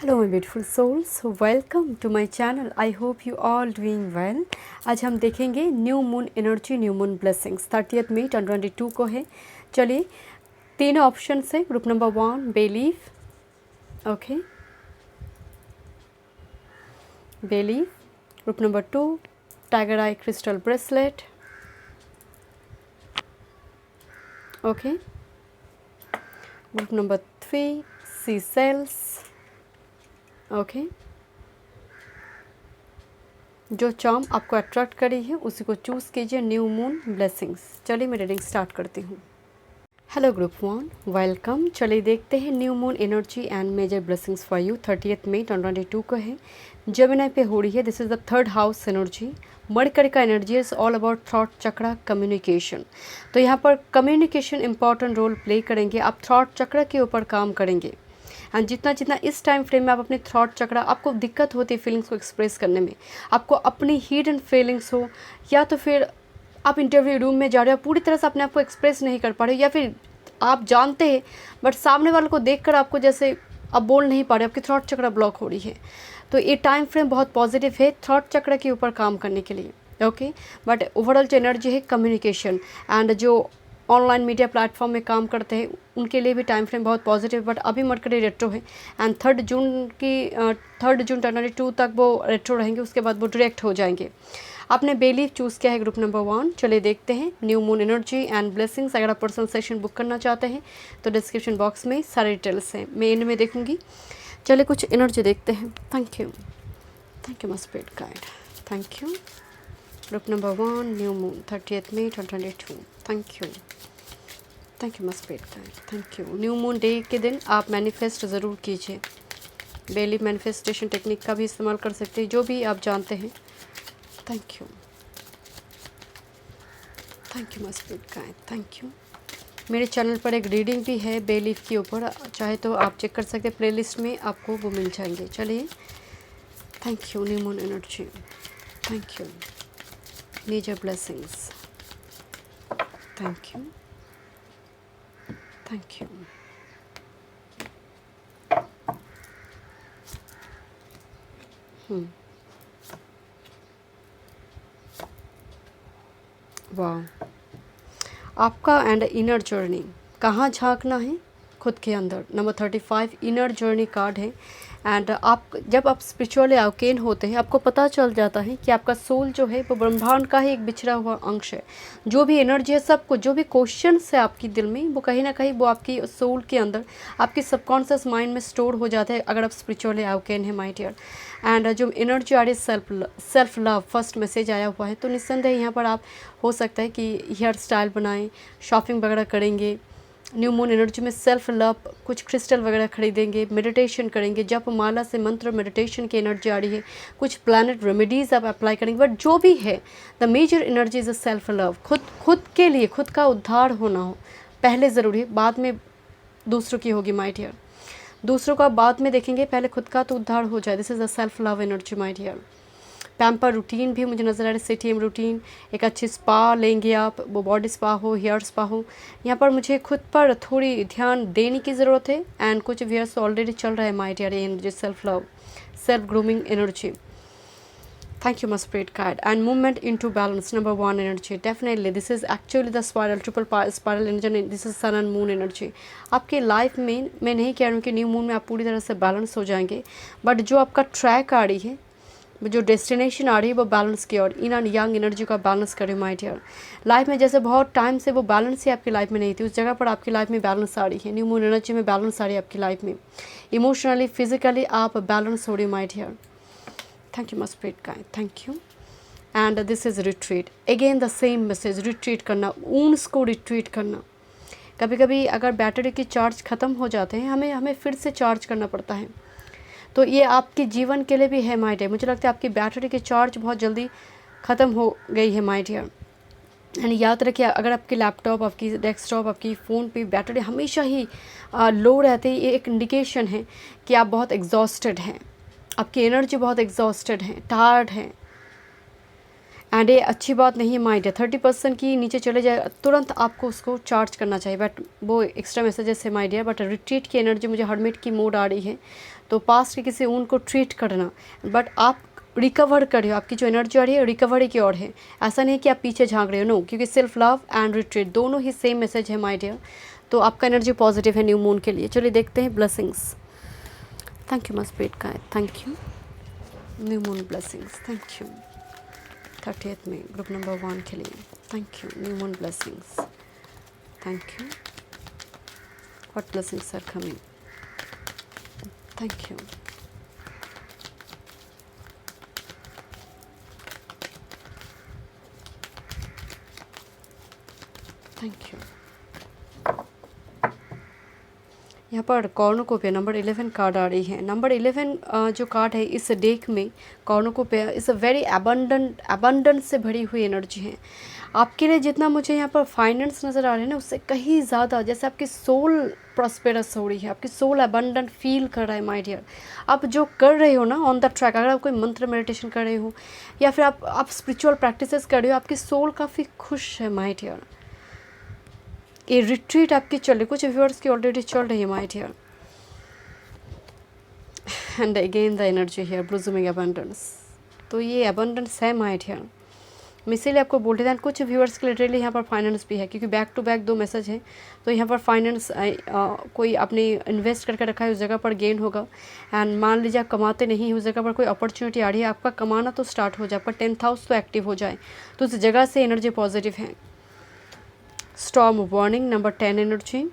Hello my beautiful souls, welcome to my channel. I hope you all doing well. आज हम देखेंगे new moon energy, new moon blessings 30 मई 2022 को है। चलिए, तीनों ऑप्शन है। Group number 1 belief, okay, belief. Group number 2 tiger eye crystal bracelet, okay. Group number 3 sea shells, okay. जो charm आपको अट्रैक्ट करी है उसी को चूज़ कीजिए, न्यू मून ब्लेसिंग्स। चलिए मैं रीडिंग स्टार्ट करती हूँ। Hello group 1, welcome. चलिए देखते हैं new moon energy and major blessings for you 30 मई 2022 को है। जेमिनी पे हो रही है। This is the third house energy. Mercury का energy is all about thought chakra, communication. तो यहाँ पर कम्युनिकेशन इंपॉर्टेंट रोल प्ले करेंगे। आप थॉट चक्र के ऊपर काम करेंगे एंड जितना जितना इस टाइम फ्रेम में आप अपने थॉट चक्र, आपको दिक्कत होती है फीलिंग्स को एक्सप्रेस करने में, आपको अपनी हिडन फीलिंग्स हो, या तो फिर आप इंटरव्यू रूम में जा रहे हो, पूरी तरह से अपने आप को एक्सप्रेस नहीं कर पा रहे हो, या फिर आप जानते हैं बट सामने वाले को देखकर आपको जैसे अब बोल नहीं पा रहे, आपकी थॉट चक्र ब्लॉक हो रही है। तो ये टाइम फ्रेम बहुत पॉजिटिव है थॉट चक्र के ऊपर काम करने के लिए, ओके। बट ओवरऑल जो एनर्जी है कम्युनिकेशन एंड जो ऑनलाइन मीडिया प्लेटफॉर्म में काम करते हैं उनके लिए भी टाइम फ्रेम बहुत पॉजिटिव। बट अभी मरकरी रेट्रो है एंड 3 जून 2022 तक वो रेट्रो रहेंगे, उसके बाद वो डायरेक्ट हो जाएंगे। आपने बेलीफ चूज़ किया है ग्रुप नंबर 1। चलिए देखते हैं new moon energy and blessings. अगर आप पर्सनल सेशन बुक करना चाहते हैं तो डिस्क्रिप्शन बॉक्स में सारे डिटेल्स हैं, मैं एंड में देखूंगी। चलिए कुछ एनर्जी देखते हैं। Thank you my spirit guide, thank you. Group number 1 new moon 30 May 2022, thank you my spirit guide, thank you. New moon day के दिन आप मैनिफेस्ट ज़रूर कीजिए। बेलीफ मैनिफेस्टेशन टेक्निक का भी इस्तेमाल कर सकते हैं, जो भी आप जानते हैं। Thank you my spirit guide, thank you. मेरे चैनल पर एक रीडिंग भी है बेलीफ के ऊपर, चाहे तो आप चेक कर सकते हैं, प्लेलिस्ट में आपको वो मिल जाएंगे। चलिए, thank you new moon energy, thank you major blessings, thank you thank you. वाह, आपका एंड इनर जर्नी, कहाँ झांकना है? खुद के अंदर। नंबर 35 इनर जर्नी कार्ड है एंड आप जब आप स्पिरिचुअली अवेकन होते हैं आपको पता चल जाता है कि आपका सोल जो है वो ब्रह्मांड का ही एक बिछड़ा हुआ अंश है। जो भी एनर्जी है, सबको जो भी क्वेश्चंस है आपकी दिल में, वो कहीं ना कहीं वो आपकी सोल के अंदर, आपकी सबकॉन्शियस माइंड में स्टोर हो जाता है अगर आप स्पिरिचुअली अवेकन है माय डियर। एंड जो एनर्जी आ रही है सेल्फ लव, फर्स्ट मैसेज आया हुआ है। तो निस्संदेह यहाँ पर आप हो सकता है कि हेयर स्टाइल बनाएं, शॉपिंग वगैरह करेंगे। न्यू मून एनर्जी में सेल्फ लव, कुछ क्रिस्टल वगैरह खरीदेंगे, मेडिटेशन करेंगे, जप माला से मंत्र मेडिटेशन की एनर्जी आ रही है, कुछ प्लानट रेमेडीज़ आप अप्लाई करेंगे। बट जो भी है, the major energy is a self love. खुद के लिए, खुद का उद्धार होना हो पहले ज़रूरी है, बाद में दूसरों की होगी माय डियर। दूसरों का बाद में देखेंगे, पहले खुद का तो उद्धार हो जाए। This is a self love energy my dear. Pamper routine भी मुझे नज़र आ रहा है, सीटीएम रूटीन, एक अच्छी स्पा लेंगे आप, वो बॉडी स्पा हो, हेयर स्पा हो। यहाँ पर मुझे खुद पर थोड़ी ध्यान देने की ज़रूरत है एंड कुछ वेयर्स ऑलरेडी चल रहा है my dear energy, self love, self grooming energy. Thank you my spirit guide and movement into balance. Number 1 energy, definitely this is actually the spiral, triple spiral energy. This is sun and moon energy. आपके life में, मैं नहीं कह रही हूँ कि new moon में आप पूरी तरह से बैलेंस हो जाएंगे, बट जो आपका ट्रैक आ रही है, जो डेस्टिनेशन आ रही है, वो बैलेंस की और इन एंड यंग एनर्जी का बैलेंस करें माय डियर। लाइफ में जैसे बहुत टाइम से वो बैलेंस ही आपकी लाइफ में नहीं थी, उस जगह पर आपकी लाइफ में बैलेंस आ रही है। न्यू मून एनर्जी में बैलेंस आ रही है आपकी लाइफ में। इमोशनली, फिजिकली आप बैलेंस हो रही हो my dear. Thank you my spirit guide, thank you. And this is retreat, again the same message, retreat करना, ऊन्स को रिट्रीट करना। कभी कभी अगर बैटरी की चार्ज ख़त्म हो जाते हैं, हमें फिर से चार्ज करना पड़ता है। तो ये आपके जीवन के लिए भी है माय डियर। मुझे लगता है आपकी बैटरी की चार्ज बहुत जल्दी ख़त्म हो गई है माय डियर। एंड याद रखिए, अगर आपकी लैपटॉप, आपकी डेस्कटॉप, आपकी फ़ोन पे बैटरी हमेशा ही लो रहती है, ये एक इंडिकेशन है कि आप बहुत एग्जॉस्टेड हैं, आपकी एनर्जी बहुत एग्जॉस्टेड है, टायर्ड है। एंड ये अच्छी बात नहीं है माइंड है। 30% की नीचे चले जाए तुरंत आपको उसको चार्ज करना चाहिए, बट वो एक्स्ट्रा मैसेजेस है माय डियर। बट रिट्रीट की एनर्जी मुझे हर्मिट की मूड आ रही है, तो पास्ट के किसी ऊन को ट्रीट करना, बट आप रिकवर कर रहे हो, आपकी जो एनर्जी आ रही है रिकवरी की ओर है। ऐसा नहीं कि आप पीछे झांक रहे हो, नो, क्योंकि सेल्फ लव एंड रिट्रीट दोनों ही सेम मैसेज है माय डियर। तो आपका एनर्जी पॉजिटिव है न्यू मून के लिए। चलिए देखते हैं blessings. Thank you my spirit guide, thank you. New moon blessings, thank you. 30th में ग्रुप नंबर 1 के लिए thank you. New moon blessings, thank you. What blessings are coming, thank you. Thank you. यहाँ पर cornucopia number 11 card आ रही है। Number 11 जो card है इस डेक में cornucopia is a very abundant से भरी हुई एनर्जी है आपके लिए। जितना मुझे यहाँ पर फाइनेंस नज़र आ रहे हैं ना, उससे कहीं ज़्यादा जैसे आपकी सोल प्रॉस्पेरस हो रही है, आपकी सोल अबंडेंट फील कर रहा है माय डियर। आप जो कर रहे हो ना ऑन द ट्रैक, अगर आप कोई मंत्र मेडिटेशन कर रहे हो या फिर आप स्पिरिचुअल प्रैक्टिसेस कर रहे हो, आपकी सोल काफ़ी खुश है माय डियर। ये रिट्रीट आपकी चल रही, कुछ व्यूअर्स की ऑलरेडी चल रही है my dear. And again the energy here blooming abundance, तो ये अबंडेंस है माय डियर। मैं इसीलिए आपको बोल रही थी। कुछ व्यूअर्स के लिटरली यहाँ पर फाइनेंस भी है, क्योंकि बैक टू बैक 2 मैसेज है। तो यहाँ पर फाइनेंस कोई आपने इन्वेस्ट करके रखा है उस जगह पर गेन होगा। एंड मान लीजिए आप कमाते नहीं उस जगह पर कोई अपॉर्चुनिटी आ रही है, आपका कमाना तो स्टार्ट हो जाए, आपका 10th हाउस तो एक्टिव हो जाए, तो उस जगह से एनर्जी पॉजिटिव है। Storm warning number 10 energy.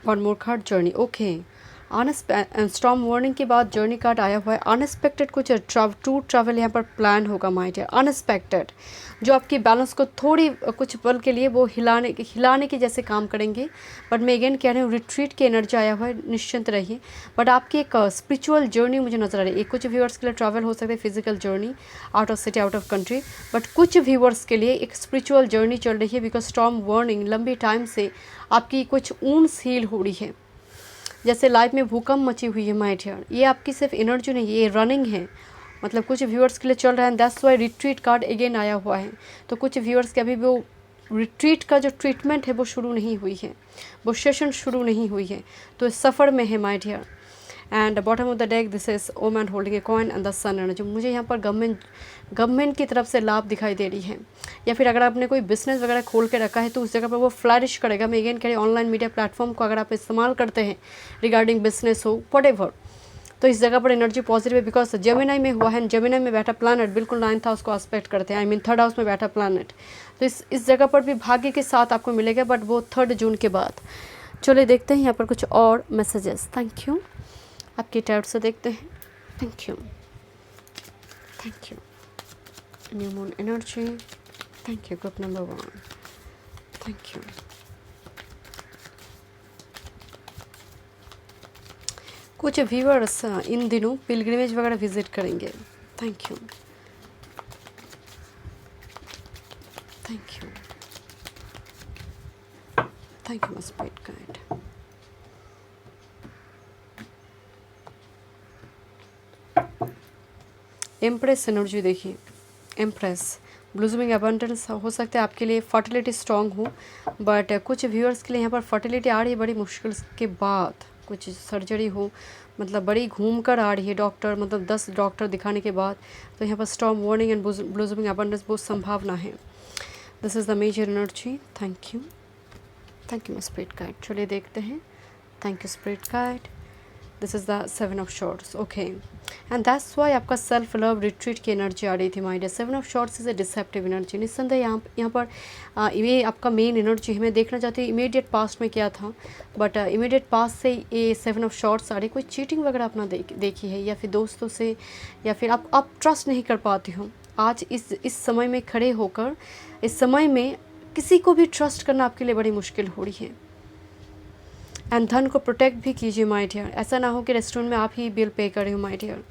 One more card journey, okay. Storm warning के बाद जर्नी कार्ड आया हुआ है। अनएक्सपेक्टेड कुछ टूर ट्रैवल यहाँ पर प्लान होगा माय डियर, अनएक्सपेक्टेड, जो आपकी बैलेंस को थोड़ी कुछ पल के लिए वो हिलाने के जैसे काम करेंगे। बट मैं अगेन कह रही हूँ रिट्रीट की एनर्जी आया हुआ है, निश्चिंत रहिए। बट आपकी एक स्पिरिचुअल जर्नी मुझे नजर आ रही है। कुछ व्यूअर्स के लिए ट्रैवल हो सकता है, physical journey out of city, out of country, but कुछ व्यूअर्स के लिए एक स्पिरिचुअल जर्नी चल रही है। बिकॉज स्टॉर्म वार्निंग लंबी टाइम से आपकी कुछ ऊंस हील हो रही है, जैसे लाइफ में भूकंप मची हुई है माय डियर। ये आपकी सिर्फ एनर्जी नहीं, ये रनिंग है, मतलब कुछ व्यूअर्स के लिए चल रहा है। That's why retreat card again आया हुआ है। तो कुछ व्यूअर्स के अभी भी वो रिट्रीट का जो ट्रीटमेंट है वो शुरू नहीं हुई है, वो सेशन शुरू नहीं हुई है, तो सफ़र में है my dear. And bottom of the deck this is o man holding a coin and the sun energy. मुझे यहाँ पर गवर्नमेंट की तरफ से लाभ दिखाई दे रही है, या फिर अगर आपने कोई बिजनेस वगैरह खोल के रखा है तो उस जगह पर वो फ्लरिश करेगा। मैं अगेन कह रही ऑनलाइन मीडिया प्लेटफॉर्म को अगर आप इस्तेमाल करते हैं रिगार्डिंग बिजनेस हो व्हाटएवर, तो इस जगह पर एनर्जी पॉजिटिव है। बिकॉज जेमिनी में हुआ है, जेमिनी में बैठा प्लानट बिल्कुल 9th हाउस को एस्पेक्ट करते हैं, आई मीन 3rd हाउस में बैठा प्लानट, तो इस जगह पर भी भाग्य के साथ आपको मिलेगा, बट वो 3 जून के बाद। चलिए देखते हैं यहाँ पर कुछ और मैसेजेस। Thank you. आपकी टैब से देखते हैं। Thank you, thank you. New moon energy, thank you. Group number 1, thank you. कुछ व्यूअर्स इन दिनों पिलग्रिमेज वगैरह विजिट करेंगे। Thank you, thank you, thank you my spirit guide. Empress energy देखिए, empress blooming abundance हो सकता है आपके लिए फर्टिलिटी स्ट्रॉन्ग हो, बट कुछ व्यूअर्स के लिए यहाँ पर फर्टिलिटी आ रही है बड़ी मुश्किल के बाद, कुछ सर्जरी हो, मतलब बड़ी घूम कर आ रही है डॉक्टर, मतलब 10 डॉक्टर दिखाने के बाद। तो यहाँ पर storm warning and blooming abundance बहुत संभावना है। This is the major energy. Thank you, thank you my spirit guide. चलिए देखते हैं। Thank you spirit guide. This is the 7 of shorts, okay. And that's why आपका सेल्फ लव रिट्रीट की energy आ रही थी my dear. 7 of shorts is a deceptive energy. निस्संदेह यहाँ पर ये आपका मेन एनर्जी है। मैं देखना चाहती हूँ इमीडिएट पास्ट में क्या था, बट इमीडिएट पास्ट से ये 7 ऑफ शॉर्ट्स आ रही। कोई चीटिंग वगैरह अपना देखी है, या फिर दोस्तों से, या फिर आप ट्रस्ट नहीं कर पाती हो। आज इस समय में खड़े होकर, इस समय में किसी को भी ट्रस्ट करना आपके लिए बड़ी मुश्किल हो रही है। एंड धन को प्रोटेक्ट भी कीजिए माय डियर। ऐसा ना हो कि रेस्टोरेंट में आप ही बिल पे कर रहे हो माय डियर।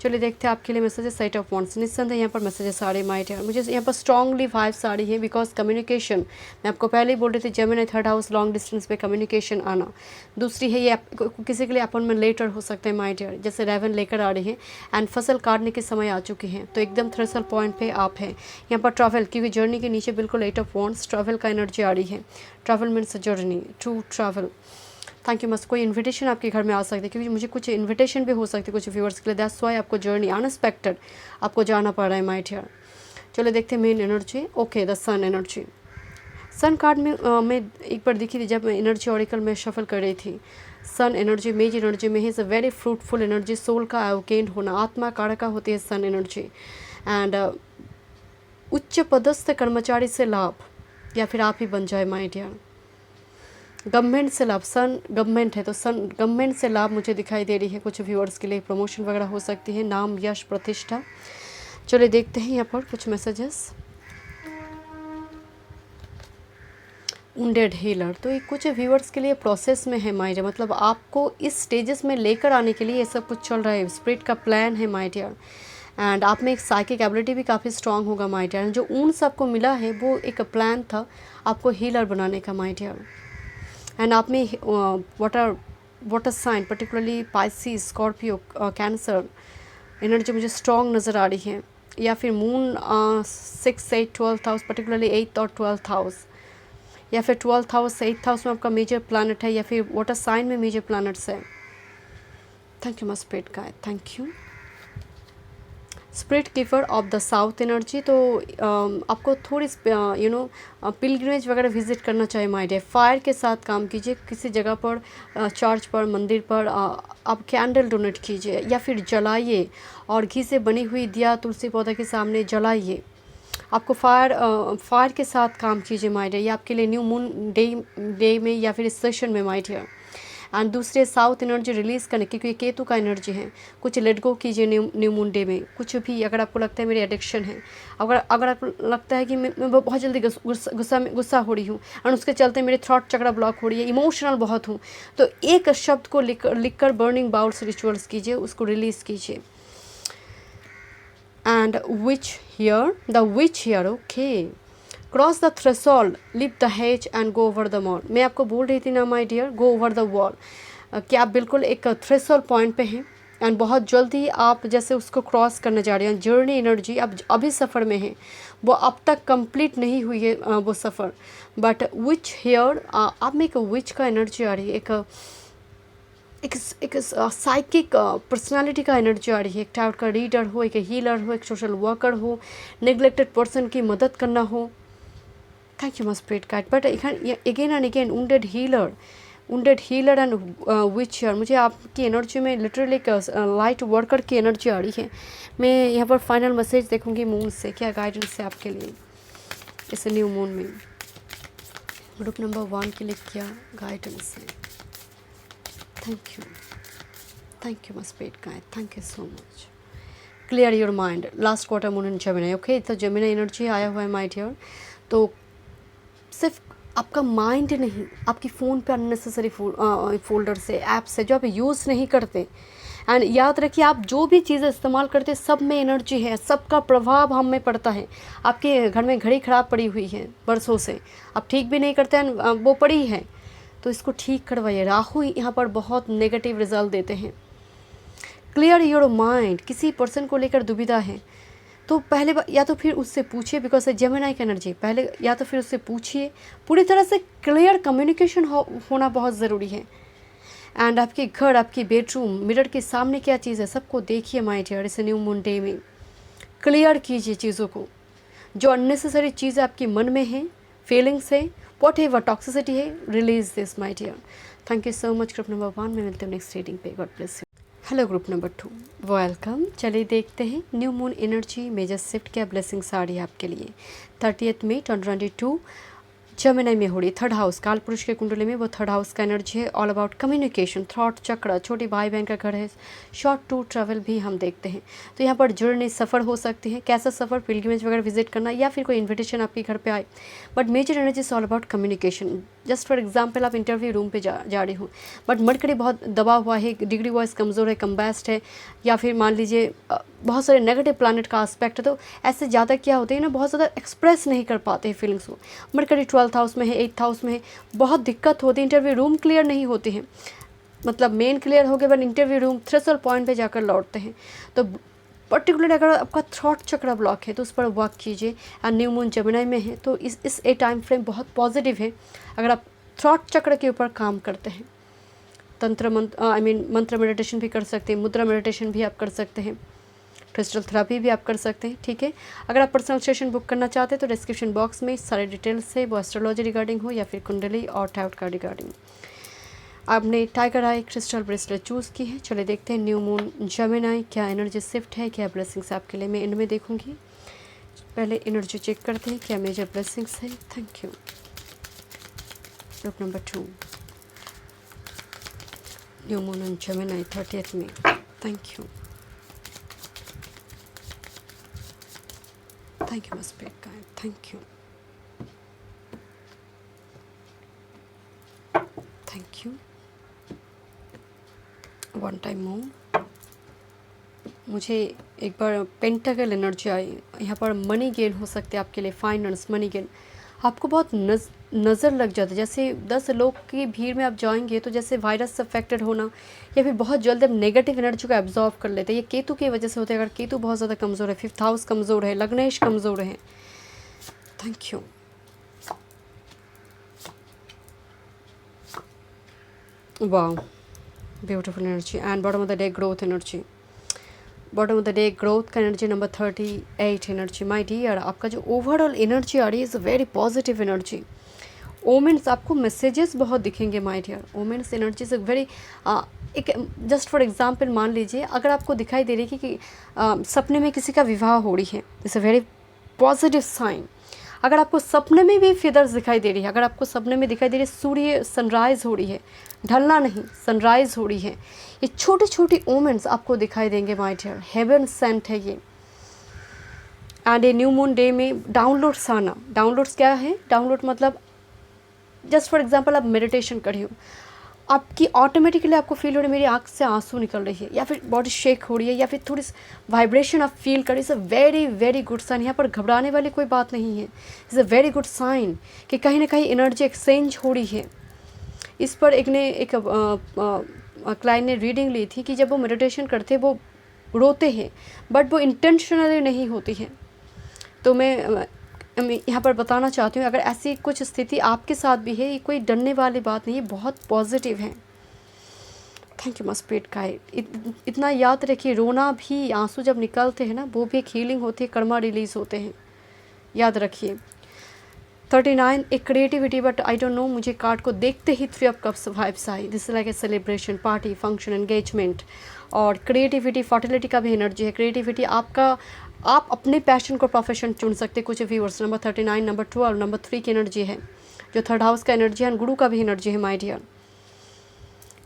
चलिए देखते हैं आपके लिए मैसेजेस। साइट ऑफ वॉन्ड्स, निस्संदेह यहाँ पर मैसेजेस आ रहे हैं माय डियर। मुझे यहाँ पर स्ट्रांगली वाइब्स आ रही है बिकॉज कम्युनिकेशन, मैं आपको पहले ही बोल रही थी Gemini third house, long distance पे कम्युनिकेशन आना। दूसरी है ये किसी के लिए अपॉइंटमेंट लेटर हो सकते हैं माय डियर, जैसे रेवन लेकर आ रही है एंड फसल काटने के समय आ चुके हैं, तो एकदम थ्रेशल पॉइंट पे आप हैं। यहाँ पर ट्रैवल, क्योंकि जर्नी के नीचे बिल्कुल एट ऑफ वॉन्ड्स, ट्रैवल का एनर्जी आ रही है। Travel means journey, to travel. Thank you मस्त। कोई इन्विटेशन आपके घर में आ सकती है, क्योंकि मुझे कुछ इन्विटेशन भी हो सकती है कुछ व्यूअर्स के लिए, दैट्स वाई आपको जर्नी अनएक्सपेक्टेड आपको जाना पड़ रहा है माय डियर। चलो देखते हैं main energy. Okay, the sun energy. Sun card में मैं एक बार देखी थी जब मैं एनर्जी ऑरिकल में शफल कर रही थी। सन एनर्जी मेज एनर्जी में is a very fruitful energy, soul का अवकेंड होना, आत्मा कारका होती है सन एनर्जी। एंड उच्च पदस्थ कर्मचारी से लाभ, या फिर आप ही बन जाए माय डियर। गवर्नमेंट से लाभ, सन गवर्नमेंट है तो सन गवर्नमेंट से लाभ मुझे दिखाई दे रही है। कुछ व्यूअर्स के लिए प्रमोशन वगैरह हो सकती है, नाम यश प्रतिष्ठा। चलिए देखते हैं यहाँ पर कुछ मैसेजेस। वुंडेड हीलर, तो ये कुछ व्यूअर्स के लिए प्रोसेस में है माय डियर, मतलब आपको इस स्टेजेस में लेकर आने के लिए ये सब कुछ चल रहा है, स्पिरिट का प्लान है माय डियर। एंड आप में एक साइकिक एबिलिटी भी काफ़ी स्ट्रांग होगा माय डियर। जो उन सबको मिला है वो एक प्लान था आपको हीलर बनाने का माय डियर। एंड आप में water sign particularly Pisces, Scorpio, cancer energy मुझे स्ट्रॉन्ग नज़र आ रही है, या फिर moon 6, 8, 12th house, particularly 8th और 12th हाउस, या फिर 12th हाउस 8th हाउस में आपका मेजर प्लानट है, या फिर वाटर साइन में मेजर प्लानट्स है। Thank you must spirit guide, thank you. Spirit giver of the south energy, तो आपको थोड़ी पिलग्रिमेज वगैरह विजिट करना चाहिए माय डियर। फायर के साथ काम कीजिए, किसी जगह पर चर्च पर, मंदिर पर आप कैंडल डोनेट कीजिए या फिर जलाइए, और घी से बनी हुई दिया तुलसी पौधा के सामने जलाइए। आपको फायर के साथ काम कीजिए माय डियर, ये आपके लिए न्यू मून डे में या फिर इस सेशन में माय डियर। एंड दूसरे साउथ एनर्जी रिलीज़ करने, क्योंकि ये केतु का एनर्जी है, कुछ लेट गो कीजिए न्यू मून डे में। कुछ भी अगर आपको लगता है मेरी एडिक्शन है, अगर आपको लगता है कि मैं बहुत जल्दी गुस्सा हो रही हूँ और उसके चलते मेरे थ्रॉट चक्रा ब्लॉक हो रही है, इमोशनल बहुत हूँ, तो एक शब्द को लिख कर बर्निंग बाउल्स रिचुअल्स कीजिए, उसको रिलीज़ कीजिए। And which here, okay, cross the threshold, leap the hedge and go over the wall. मैं आपको बोल रही थी ना my dear, go over the wall, कि आप बिल्कुल एक थ्रेशोल्ड पॉइंट पे हैं एंड बहुत जल्दी आप जैसे उसको क्रॉस करने जा रहे हैं। जर्नी एनर्जी अब अभी सफ़र में है, वो अब तक कंप्लीट नहीं हुई है वो सफ़र, बट विच हियर आप में एक विच का एनर्जी आ रही है, एक साइकिक पर्सनालिटी का एनर्जी आ रही है। एक टाइप का रीडर हो, एक हीलर हो, एक सोशल वर्कर हो, नेग्लेक्टेड पर्सन की मदद करना हो। Thank you must spirit guide. But again and again wounded healer and which here, मुझे आपकी एनर्जी में लिटरली एक लाइट वर्कर की एनर्जी आ रही है। मैं यहाँ पर फाइनल मैसेज देखूँगी मून से, क्या गाइडेंस है आपके लिए इस न्यू मून में। ग्रुप नंबर 1 के लिए क्या गाइडेंस है। Thank you must spirit guide, thank you so much. Clear your mind, last quarter moon in Gemini, okay, तो जेमिनी एनर्जी आया हुआ है माय डियर। तो सिर्फ आपका माइंड नहीं, आपकी फ़ोन पे अननेसेसरी फोल्डर से, ऐप से जो आप यूज़ नहीं करते, एंड याद रखिए आप जो भी चीज़ें इस्तेमाल करते सब में एनर्जी है, सबका प्रभाव हम में पड़ता है। आपके घर में घड़ी ख़राब पड़ी हुई है बरसों से, आप ठीक भी नहीं करते हैं, वो पड़ी है, तो इसको ठीक करवाइए। राहु यहाँ पर बहुत नेगेटिव रिजल्ट देते हैं। क्लियर योर माइंड, किसी पर्सन को लेकर दुविधा है तो पहले या तो फिर उससे पूछिए, बिकॉज जेमिनी की एनर्जी, पहले या तो फिर उससे पूछिए, पूरी तरह से क्लियर कम्युनिकेशन होना बहुत ज़रूरी है। एंड आपके घर, आपकी बेडरूम, मिरर के सामने क्या चीज़ है सबको देखिए माय डियर। इस न्यू मून डे में क्लियर कीजिए चीज़ों को, जो अननेसेसरी चीज़ें आपके मन में है, फीलिंग्स है, वॉट एवर टॉक्सिसिटी है, release this my dear. Thank you so much group number 1 में मिलते हैं नेक्स्ट रीडिंग पे। God bless you. Hello group number 2, welcome. चलिए देखते हैं new moon energy major shift क्या ब्लेसिंग्स आ रही है आपके लिए। 30 मई 2022 जेमिनी में हो रही, थर्ड हाउस, काल पुरुष के कुंडली में वो थर्ड हाउस का एनर्जी है। ऑल अबाउट कम्युनिकेशन, थॉट चक्र, छोटे भाई बहन का घर है, शॉर्ट टू ट्रैवल भी हम देखते हैं। तो यहाँ पर जर्नी सफ़र हो सकती है, कैसा सफ़र, पिलग्रिमेज वगैरह विजिट करना, या फिर कोई इन्विटेशन आपके घर पे आए, but major energy is all about communication. Just for example आप इंटरव्यू रूम पे जा रही हो, बट मरकरी बहुत दबा हुआ है, डिग्री वाइज कमज़ोर है, कम्बैस्ट है, या फिर मान लीजिए बहुत सारे नेगेटिव प्लानट का एस्पेक्ट है, तो ऐसे ज़्यादा क्या होते हैं ना, बहुत ज़्यादा एक्सप्रेस नहीं कर पाते हैं फीलिंग्स को। मरकरी 12th हाउस में है, 8th हाउस में है, बहुत दिक्कत होती है, इंटरव्यू रूम क्लियर नहीं होते हैं, मतलब मेन क्लियर हो गए but interview room threshold point पे जाकर लौटते हैं। तो पर्टिकुलरली अगर आपका थ्रॉट चक्र ब्लॉक है तो उस पर वर्क कीजिए। एंड न्यू मून जेमिनी में है तो इस ए टाइम फ्रेम बहुत पॉजिटिव है अगर आप थ्रॉट चक्र के ऊपर काम करते हैं। तंत्र मंत्र मंत्र मेडिटेशन भी कर सकते हैं, मुद्रा मेडिटेशन भी आप कर सकते हैं, क्रिस्टल थेरापी भी आप कर सकते हैं। ठीक है, अगर आप पर्सनल सेशन बुक करना चाहते हैं तो डिस्क्रिप्शन बॉक्स में सारे डिटेल्स है, वो एस्ट्रोलॉजी रिगार्डिंग हो या फिर कुंडली और टैरोट का रिगार्डिंग। आपने tiger eye crystal bracelet choose की है। चले देखते हैं न्यू मून जेमिनी क्या एनर्जी शिफ्ट है, क्या ब्लेसिंग्स आपके लिए मैं एंड में देखूंगी। पहले एनर्जी चेक करते हैं क्या मेजर ब्लेसिंग्स है। Thank you. Group number 2 new moon Gemini 30th में। Thank you, thank you must spirit guide, thank you, thank you. One time more मुझे एक बार पेंटाकल एनर्जी आई, यहाँ पर मनी गेन हो सकते हैं आपके लिए, फाइनेंस मनी गेन। आपको बहुत नज़र लग जाता है, जैसे 10 लोग की भीड़ में आप जाएंगे तो जैसे वायरस से अफेक्टेड होना या फिर बहुत जल्द आप नेगेटिव एनर्जी को एब्जॉर्व कर लेते हैं। ये केतु की वजह से होता है, अगर केतु बहुत ज़्यादा कमज़ोर है, 5th हाउस कमज़ोर है, लग्नेश कमज़ोर है। Thank you. वाह, beautiful energy. And bottom of the day growth energy, bottom of the day growth का energy number 38 energy. My dear, आपका जो ओवरऑल एनर्जी आ रही है is a very positive energy. Omens आपको मैसेजेस बहुत दिखेंगे my dear. Omens energy is very एक जस्ट फॉर एग्जांपल मान लीजिए अगर आपको दिखाई दे रही है कि सपने में किसी का विवाह हो रही है, it's a very positive sign. अगर आपको सपने में भी फिदर्स दिखाई दे रही है, अगर आपको सपने में दिखाई दे रही है सूर्य सनराइज़ हो रही है, ढलना नहीं सनराइज़ हो रही है, ये छोटी छोटी ओमेंट्स आपको दिखाई देंगे माय डियर। हेवन सेंट है ये। And a new moon day में डाउनलोड्स आना, डाउनलोड्स क्या है, डाउनलोड मतलब जस्ट फॉर एग्जांपल आप मेडिटेशन कर रही हो, आपकी ऑटोमेटिकली आपको फील हो रही है मेरी आँख से आंसू निकल रही है, या फिर बॉडी शेक हो रही है, या फिर थोड़ी वाइब्रेशन आप फील कर रही है, वेरी वेरी गुड साइन। यहाँ पर घबराने वाली कोई बात नहीं है, is a very good sign कि कहीं ना कहीं एनर्जी एक्सचेंज हो रही है। इस पर एक क्लाइंट ने रीडिंग ली थी कि जब वो मेडिटेशन करते वो रोते हैं बट वो इंटेंशनली नहीं होती है। तो मैं यहाँ पर बताना चाहती हूँ अगर ऐसी कुछ स्थिति आपके साथ भी है, ये कोई डरने वाली बात नहीं है, बहुत पॉजिटिव है। Thank you must spirit guide. इतना याद रखिए, रोना भी, आंसू जब निकलते हैं ना वो भी एक हीलिंग होती है, कर्मा रिलीज होते हैं, याद रखिए। 39 एक creativity, but I don't know, मुझे कार्ड को देखते ही 3 of cups vibes I. This is like a celebration, party, function, engagement. और क्रिएटिविटी, फर्टिलिटी का भी एनर्जी है। क्रिएटिविटी आपका, आप अपने पैशन को प्रोफेशन चुन सकते हैं। कुछ व्यूअर्स नंबर 39, नंबर 12, नंबर 3 की एनर्जी है, जो 3rd हाउस का एनर्जी है, गुरु का भी एनर्जी है माय डियर।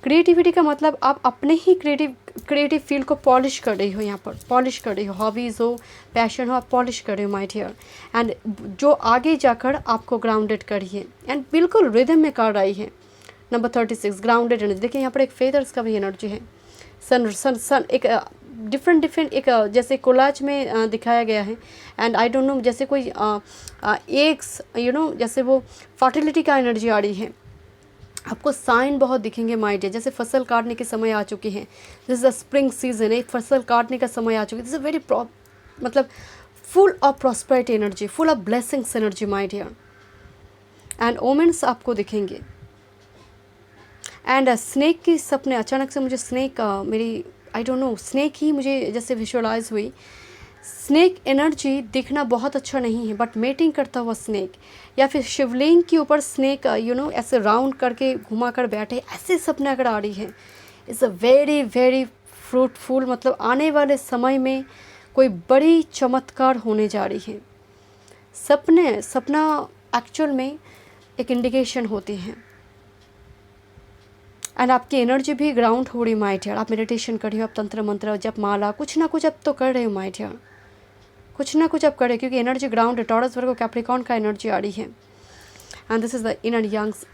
क्रिएटिविटी का मतलब आप अपने ही क्रिएटिव फील्ड को पॉलिश कर रही हो, यहाँ पर पॉलिश कर रही हो, हॉबीज़ हो, पैशन हो, आप पॉलिश कर रहे हो माय डियर। एंड जो आगे जाकर आपको ग्राउंडेड करिए एंड बिल्कुल रिदम में कर रही है। Number 36 grounded energy. देखिए यहाँ पर एक फेदर्स का भी एनर्जी है, सन सन सन एक डिफरेंट एक जैसे कोलाज में दिखाया गया है। एंड आई डोंट नो, जैसे कोई एग्स जैसे वो फर्टिलिटी का एनर्जी आ रही है। आपको साइन बहुत दिखेंगे माय डियर, जैसे फसल काटने के समय आ चुकी है, this is a spring season है, फसल काटने का समय आ चुकी है। दिस इज वेरी मतलब full of prosperity energy, full of blessings energy my dear. And omens आपको दिखेंगे। एंड स्नेक की सपने, अचानक से मुझे स्नेक मेरी आई डोंट नो, स्नेक ही मुझे जैसे विजुअलाइज हुई। स्नेक एनर्जी दिखना बहुत अच्छा नहीं है, बट मेटिंग करता हुआ स्नेक, या फिर शिवलिंग के ऊपर स्नेक ऐसे राउंड करके घुमा कर बैठे, ऐसे सपने अगर आ रही है, it's a very very fruitful, मतलब आने वाले समय में कोई बड़ी चमत्कार होने जा रही है। सपना एक्चुअल में एक इंडिकेशन होती है। एंड आपकी एनर्जी भी ग्राउंड हो रही माय डियर। आप मेडिटेशन कर रही हो, आप तंत्र मंत्र जप माला कुछ ना कुछ अब तो कर रहे हो माय डियर, कुछ ना कुछ अब कर रहे हो, क्योंकि एनर्जी ग्राउंड है। टॉरस वर्गो कैप्रिकॉर्न का एनर्जी आ रही है। And this is the yin and yangs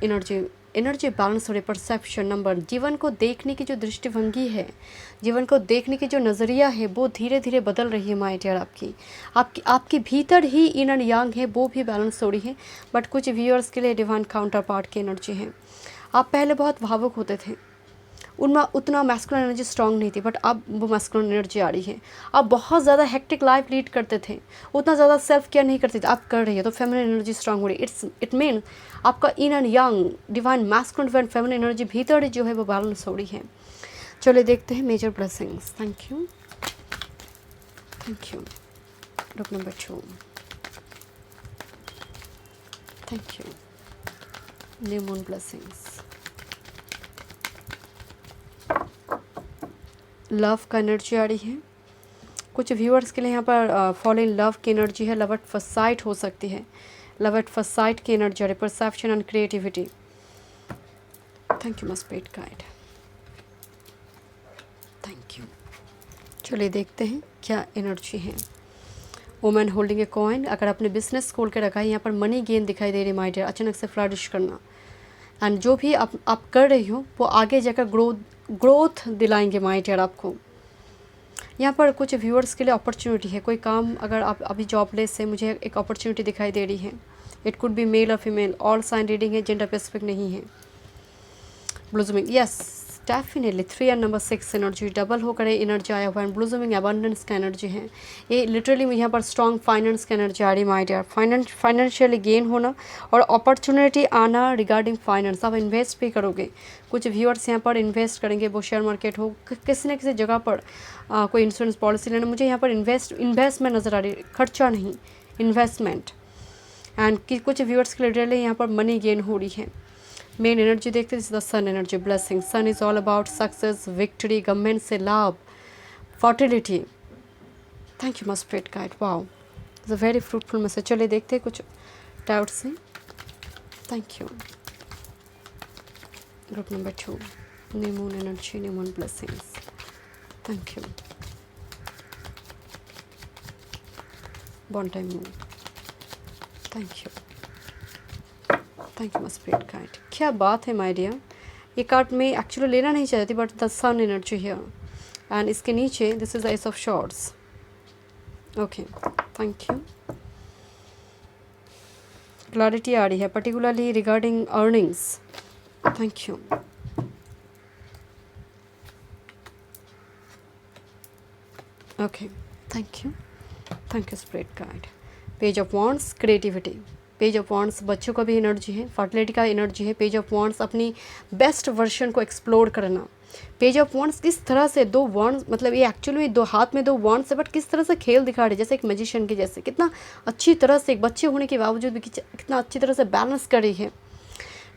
energy balance और परसेप्शन नंबर। जीवन को देखने की जो दृष्टिभंगी है, जीवन को देखने की जो नज़रिया है, वो धीरे धीरे बदल रही है माय डियर। आपकी भीतर ही इन एंड यंग है, वो भी बैलेंस हो रही है। बट कुछ व्यूअर्स के लिए डिवाइन काउंटर पार्ट की एनर्जी है। आप पहले बहुत भावुक होते थे, उनमें उतना मैस्कुलिन एनर्जी स्ट्रांग नहीं थी, बट अब वो मैस्कुलिन एनर्जी आ रही है। आप बहुत ज़्यादा हेक्टिक लाइफ लीड करते थे, उतना ज़्यादा सेल्फ केयर नहीं करते थे, आप कर रही है, तो फेमिनिन एनर्जी स्ट्रांग हो रही है। इट मीन आपका in and young divine masculine and feminine energy भीतर जो है वो बैलेंस हो रही है। चलिए देखते हैं major blessings. Thank you, thank you. Group number 2, thank you. New moon blessings. Love का एनर्जी आ रही है। कुछ व्यूअर्स के लिए यहाँ पर फॉल इन लव की एनर्जी है। लव एट फर्स्ट साइट हो सकती है, लव एट फर्स्ट साइट की एनर्जी आ रही है। Perception and creativity. Thank you my spirit guide, thank you. चलिए देखते हैं क्या एनर्जी है। Women holding a coin. अगर आपने बिजनेस खोल के रखा है, यहाँ पर मनी गेन दिखाई दे रही है माय डियर, अचानक से फ्लरिश करना। एंड जो भी आप कर रही हो वो आगे जाकर ग्रोथ दिलाएंगे माय डियर आपको। यहाँ पर कुछ व्यूअर्स के लिए अपॉर्चुनिटी है। कोई काम अगर आप अभी जॉबलेस है, मुझे एक अपॉर्चुनिटी दिखाई दे रही है। इट कुड बी मेल और फीमेल, ऑल साइन रीडिंग है, जेंडर स्पेसिफिक नहीं है। ब्लूजमिंग, यस डेफिनेटली 3 और नंबर 6 एनर्जी डबल होकर एनर्जी आया हुआ है। ब्लूजमिंग एबंडेंस का एनर्जी है। ये लिटरली यहाँ पर स्ट्रॉन्ग फाइनेंस का एनर्जी आ रही है माय डियर। फाइनेंशियली गेन होना और अपॉर्चुनिटी आना रिगार्डिंग फाइनेंस। आप इन्वेस्ट भी करोगे। कुछ व्यूअर्स यहाँ पर इन्वेस्ट करेंगे, वो शेयर मार्केट हो, किसी न किसी जगह पर कोई इंश्योरेंस पॉलिसी लेना। मुझे यहाँ पर इन्वेस्टमेंट नज़र आ रही है, खर्चा नहीं, इन्वेस्टमेंट। एंड कि कुछ व्यूअर्स के लिए रियली यहाँ पर मनी गेन हो रही है। मेन एनर्जी देखते हैं, the sun energy blessing. Sun is all about success, victory, government से लाभ, fertility. Thank you my spirit guide, wow it's a very fruitful message. चलिए देखते हैं कुछ डाउट से। Thank you. Group number 2, new moon energy, new moon blessings. Thank you. Born time moon, thank you, thank you my spirit guide. क्या बात है my dear. ये card में एक्चुअली लेना नहीं चाहती, but the sun energy here and इसके नीचे this is the ace of shorts. Okay, thank you. Clarity आ रही है, particularly regarding earnings. Thank you. Okay, thank you, thank you spirit guide. Page of wands, creativity. Page of wands बच्चों का भी energy है, fertility का energy है। Page of wands अपनी बेस्ट वर्जन को एक्सप्लोर करना। पेज ऑफ वॉन्ड्स किस तरह से दो वॉन्ड्स, मतलब ये एक्चुअली दो हाथ में दो वॉन्ड्स है, बट किस तरह से खेल दिखा रही है, जैसे एक मैजिशियन के जैसे। कितना अच्छी तरह से एक बच्चे होने के बावजूद भी कितना अच्छी तरह से बैलेंस कर रही है।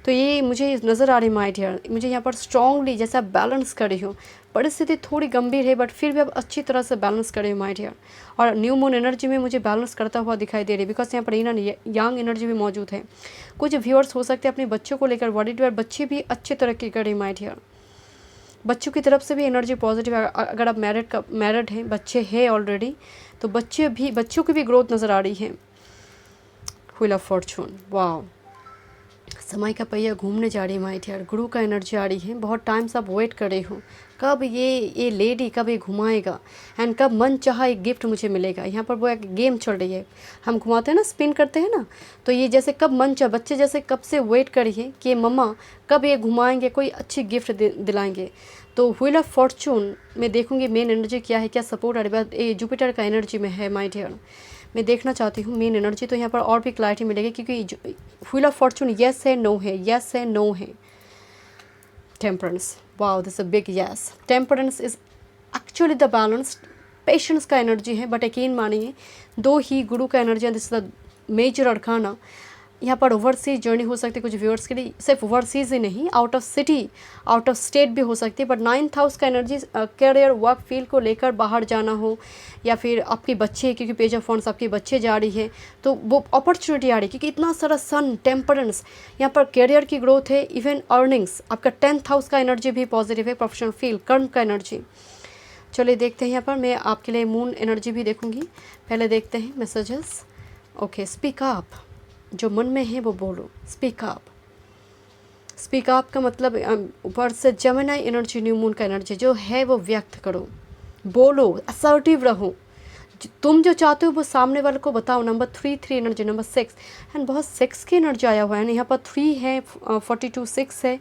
तो ये मुझे नज़र आ रही माय डियर। मुझे यहाँ पर स्ट्रांगली जैसे आप बैलेंस कर रही हो, परिस्थिति थोड़ी गंभीर है बट फिर भी आप अच्छी तरह से बैलेंस कर रही हो माय डियर। और न्यू मून एनर्जी में मुझे बैलेंस करता हुआ दिखाई दे रही है, बिकॉज यहाँ पर इन यंग एनर्जी भी मौजूद है। कुछ व्यूअर्स हो सकते हैं अपने बच्चों को लेकर वरीड, बच्चे भी अच्छी तरक्की कर रही माय डियर। बच्चों की तरफ से भी एनर्जी पॉजिटिव है। अगर आप मैरिड हैं, बच्चे हैं ऑलरेडी, तो बच्चों की भी ग्रोथ नज़र आ रही है। व्हील ऑफ फॉर्चून, वाओ समय का पहिया घूमने जा रही है माय डियर। गुरु का एनर्जी आ रही है। बहुत टाइम से आप वेट कर रहे हो, कब ये लेडी कब ये घुमाएगा एंड कब मन चाहा एक गिफ्ट मुझे मिलेगा। यहाँ पर वो एक गेम चल रही है, हम घुमाते हैं ना, स्पिन करते हैं ना, तो ये जैसे कब मन चाह, बच्चे जैसे कब से वेट कर रही है कि मम्मा कब ये घुमाएंगे, कोई अच्छी गिफ्ट दिलाएंगे। तो व्हील ऑफ फॉर्चून में देखूंगी मेन एनर्जी क्या है, क्या सपोर्ट आ रही है। ये जुपिटर का एनर्जी में है माय डियर। मैं देखना चाहती हूँ मेन एनर्जी, तो यहाँ पर और भी क्लैरिटी मिलेगी, क्योंकि व्हील ऑफ फॉर्चून येस है नो है, येस है नो है। Temperance, wow this a big yes. Temperance is actually the balance. Patience का एनर्जी है, बट यकीन मानिए दो ही गुरु का energy, this is the major arcana. यहाँ पर ओवरसीज जर्नी हो सकती है कुछ व्यूअर्स के लिए, सिर्फ ओवरसीज ही नहीं, out of city, out of state भी हो सकती है। बट 9th हाउस का एनर्जी करियर, वर्क फील्ड को लेकर बाहर जाना हो, या फिर आपके बच्चे, क्योंकि पेज ऑफ वॉन्ड्स आपके बच्चे जा रही है, तो वो अपॉर्चुनिटी आ रही है, क्योंकि इतना सारा सन, टेम्परेंस, यहाँ पर करियर की ग्रोथ है, इवन अर्निंग्स। आपका 10th हाउस का एनर्जी भी पॉजिटिव है, प्रोफेशनल फील्ड, कर्म का एनर्जी। चलिए देखते हैं, यहाँ पर मैं आपके लिए मून एनर्जी भी देखूंगी। पहले देखते हैं मैसेजेस। ओके, स्पीक अप, जो मन में है वो बोलो, स्पीक अप। स्पीक अप का मतलब ऊपर से जेमिनी एनर्जी, न्यू मून का एनर्जी जो है वो व्यक्त करो, बोलो, असर्टिव रहो। तुम जो चाहते हो वो सामने वाले को बताओ। नंबर 3 एनर्जी, नंबर 6 एंड बहुत 6 की एनर्जी आया हुआ है। यहाँ पर 3 है, 42 6 है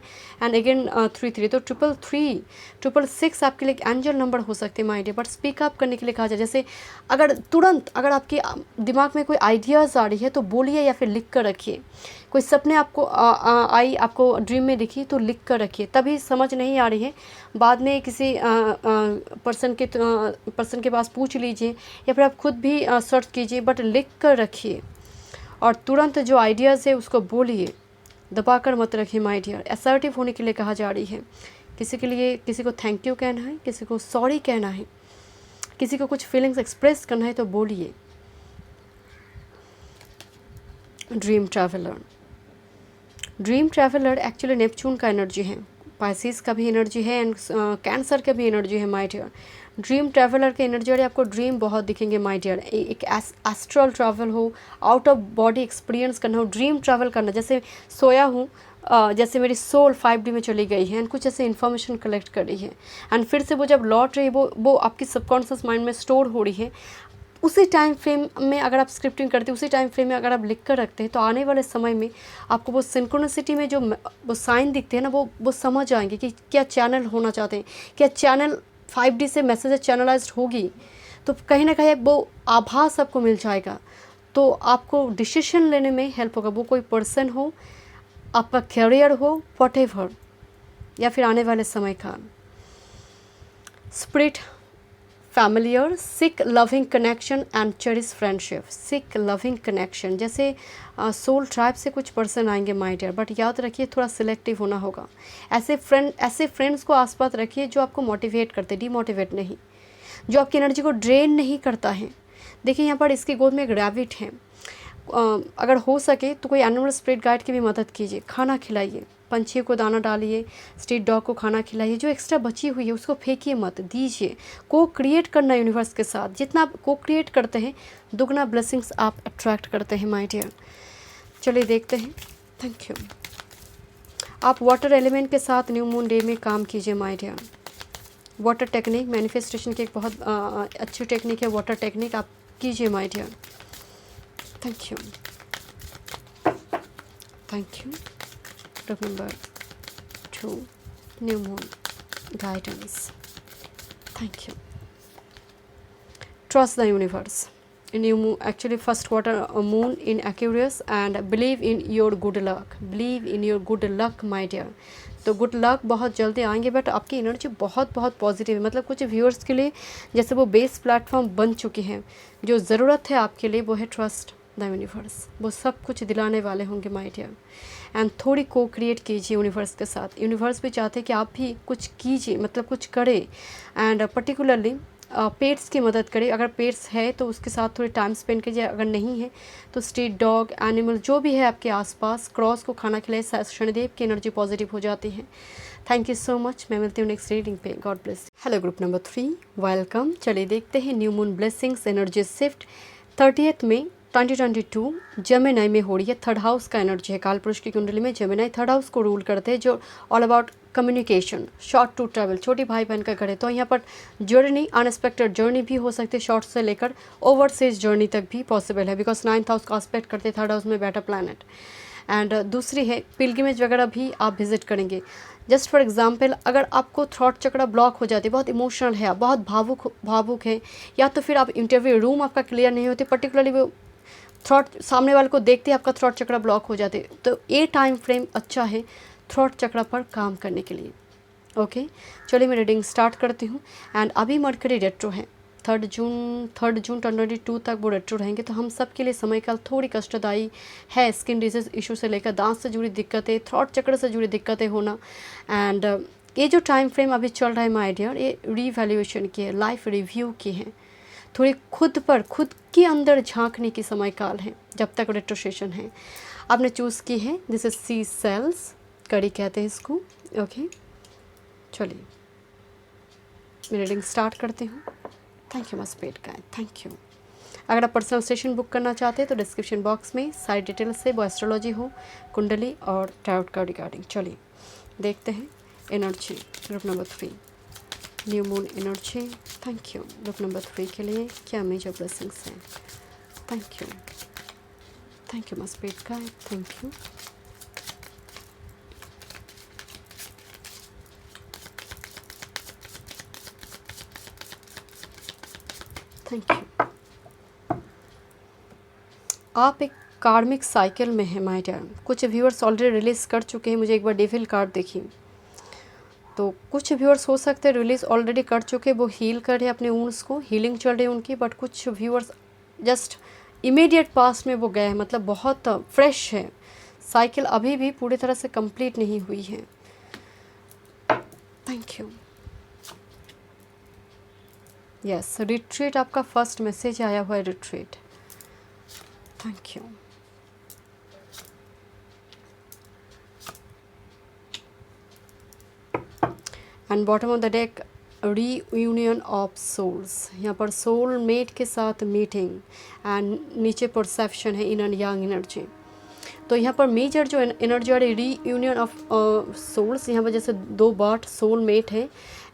एंड अगेन 3 तो 3 आपके लिए एक एंजल नंबर हो सकते हैं my dear. But speak up करने के लिए कहा जाए, जैसे अगर तुरंत अगर आपके दिमाग में कोई आइडियाज़ आ रही है तो बोलिए या फिर लिख कर रखिए। कोई सपने आपको आई, आपको ड्रीम में दिखी तो लिख कर रखिए। तभी समझ नहीं आ रही है बाद में किसी पर्सन के पास पूछ लीजिए या फिर आप खुद भी सर्च कीजिए, बट लिख कर रखिए और तुरंत जो आइडियाज़ है उसको बोलिए, दबा कर मत रखिए माय डियर। असर्टिव होने के लिए कहा जा रही है। किसी के लिए किसी को थैंक यू कहना है, किसी को सॉरी कहना है, किसी को कुछ फीलिंग्स एक्सप्रेस करना है तो बोलिए। ड्रीम ट्रैवलर एक्चुअली नेपच्यून का एनर्जी है, पाइसिस का भी एनर्जी है एंड कैंसर का भी एनर्जी है माय डियर। ड्रीम ट्रैवलर के एनर्जी और आपको ड्रीम बहुत दिखेंगे माय डियर। एक एस्ट्रल ट्रैवल हो, आउट ऑफ बॉडी एक्सपीरियंस करना हो, ड्रीम ट्रैवल करना, जैसे सोया हूँ, जैसे मेरी सोल 5D में चली गई है एंड कुछ ऐसे इन्फॉर्मेशन कलेक्ट कर रही है एंड फिर से वो जब लौट रही है वो आपकी सबकॉन्शियस माइंड में स्टोर हो रही है। उसी टाइम फ्रेम में अगर आप स्क्रिप्टिंग करते हैं, उसी टाइम फ्रेम में अगर आप लिख कर रखते हैं तो आने वाले समय में आपको वो सिंक्रोनिसिटी में जो वो साइन दिखते हैं ना, वो समझ आएंगे कि क्या चैनल होना चाहते हैं, क्या चैनल 5D से मैसेज चैनलाइज्ड होगी, तो कहीं ना कहीं वो आभास आपको मिल जाएगा। तो आपको डिसीजन लेने में हेल्प होगा। वो कोई पर्सन हो, आपका करियर हो, व्हाटएवर, या फिर आने वाले समय का spirit familiar, sick loving connection and cherish friendship. Sick loving connection जैसे सोल ट्राइब से कुछ पर्सन आएंगे माय डियर, बट याद रखिए थोड़ा सिलेक्टिव होना होगा। ऐसे फ्रेंड्स को आसपास रखिए जो आपको मोटिवेट करते, डीमोटिवेट नहीं, जो आपकी एनर्जी को ड्रेन नहीं करता है। देखिए यहाँ पर इसकी गोद में एक रैबिट है। अगर हो सके तो कोई एनिमल स्पिरिट गाइड की भी मदद कीजिए, खाना खिलाइए, पंछी को दाना डालिए, स्ट्रीट डॉग को खाना खिलाइए, जो एक्स्ट्रा बची हुई है उसको फेंकिए मत, दीजिए। को क्रिएट करना यूनिवर्स के साथ, जितना आप को क्रिएट करते हैं दुगना ब्लेसिंग्स आप अट्रैक्ट करते हैं माय डियर। चलिए देखते हैं। Thank you. आप वाटर एलिमेंट के साथ न्यू मून डे में काम कीजिए my dear. Water technique manifestation की एक बहुत अच्छी टेक्निक है, वाटर टेक्निक आप कीजिए my dear. Thank you, thank you. Remember to new moon guidance. Thank you. Trust the universe. New moon, actually first quarter moon in Aquarius, and believe in your good luck. Believe in your good luck, my dear. तो good luck बहुत जल्दी आएंगे, but आपकी energy बहुत बहुत positive है। मतलब कुछ व्यूअर्स के लिए जैसे वो बेस प्लेटफॉर्म बन चुकी हैं। जो ज़रूरत है आपके लिए वो है ट्रस्ट द यूनिवर्स। वो सब कुछ दिलाने वाले होंगे माय डियर। एंड थोड़ी को क्रिएट कीजिए यूनिवर्स के साथ। यूनिवर्स भी चाहते हैं कि आप भी कुछ कीजिए, मतलब कुछ करें। एंड पर्टिकुलरली पेट्स की मदद करें। अगर पेट्स है तो उसके साथ थोड़ी टाइम स्पेंड कीजिए, अगर नहीं है तो स्ट्रीट डॉग, एनिमल जो भी है आपके आसपास, क्रॉस को खाना खिलाए। शनिदेव की एनर्जी पॉजिटिव हो जाती है। Thank you so much. मैं मिलती हूँ नेक्स्ट रीडिंग पे। God bless. Hello group number 3, welcome. चलिए देखते हैं new moon blessings energy shift 30 में 2022 जेमिनी में हो रही है। थर्ड हाउस का एनर्जी है। काल पुरुष की कुंडली में जेमिनी थर्ड हाउस को रूल करते हैं, जो all about communication, short to travel, छोटी भाई बहन का घर है। तो यहाँ पर जर्नी, अनएक्सपेक्टेड जर्नी भी हो सकती है, शॉर्ट से लेकर ओवरसीज जर्नी तक भी पॉसिबल है, बिकॉज 9th हाउस का एस्पेक्ट करते थर्ड हाउस में बेटर प्लैनेट। एंड दूसरी है पिलग्रिमेज वगैरह भी आप विजिट करेंगे। जस्ट फॉर एग्जांपल, अगर आपको थ्रॉट चक्र ब्लॉक हो जाती है, बहुत इमोशनल है, आप बहुत भावुक है, या तो फिर आप इंटरव्यू रूम आपका क्लियर नहीं होती, पर्टिकुलरली वो थ्रॉट सामने वाले को देखते ही आपका थ्रॉट चक्र ब्लॉक हो जाते, तो ये टाइम फ्रेम अच्छा है थ्रॉट चक्र पर काम करने के लिए। ओके, चलिए मैं रीडिंग स्टार्ट करती हूँ। एंड अभी मरकरी रेट्रो है, 3 जून 2022 तक वो रेट्रो रहेंगे। तो हम सब के लिए समय काल थोड़ी कष्टदायी है। स्किन डिजीज इशू से लेकर दांत से जुड़ी दिक्कतें, थ्रॉट चक्र से जुड़ी दिक्कतें होना। एंड ये जो टाइम फ्रेम अभी चल रहा है माय डियर, ये रीवैल्यूएशन की है, लाइफ रिव्यू की है। थोड़ी खुद के अंदर झांकने की समय काल है जब तक रेट्रोसेशन है। आपने चूज़ की है, दिस इज सी सेल्स, कड़ी कहते हैं इसको। ओके, चलिए मैं रीडिंग स्टार्ट करती हूँ। Thank you my spirit guide, thank you. अगर आप पर्सनल सेशन बुक करना चाहते हैं तो डिस्क्रिप्शन बॉक्स में सारी डिटेल्स है, वो एस्ट्रोलॉजी हो, कुंडली और टैरोट का रिगार्डिंग। चलिए देखते हैं energy group number 3, new moon energy. Thank you. Group number 3 के लिए क्या मेजर ब्लेसिंग्स हैं? Thank you, thank you my spirit guide, thank you. Thank you. आप एक कार्मिक साइकिल में हैं माय डियर। कुछ व्यूअर्स ऑलरेडी रिलीज़ कर चुके हैं। मुझे एक बार डेविल कार्ड देखिए, तो कुछ व्यूअर्स हो सकते हैं रिलीज़ ऑलरेडी कर चुके, वो हील कर रहे हैं अपने वुंड्स को, हीलिंग चल रही है उनकी। बट कुछ व्यूअर्स जस्ट इमीडिएट पास्ट में वो गए हैं, मतलब बहुत फ्रेश है साइकिल, अभी भी पूरी तरह से कंप्लीट नहीं हुई है। Thank you. यस, रिट्रीट आपका फर्स्ट मैसेज आया हुआ है, retreat. Thank you. And bottom of the deck, reunion of souls. यहाँ पर सोल मेट के साथ मीटिंग, एंड नीचे परसेप्शन है, इन एंड यांग एनर्जी। तो यहाँ पर मेजर जो एनर्जी आ रही है रीयूनियन ऑफ सोल्स। यहाँ पर जैसे दो बर्ड सोल मेट है,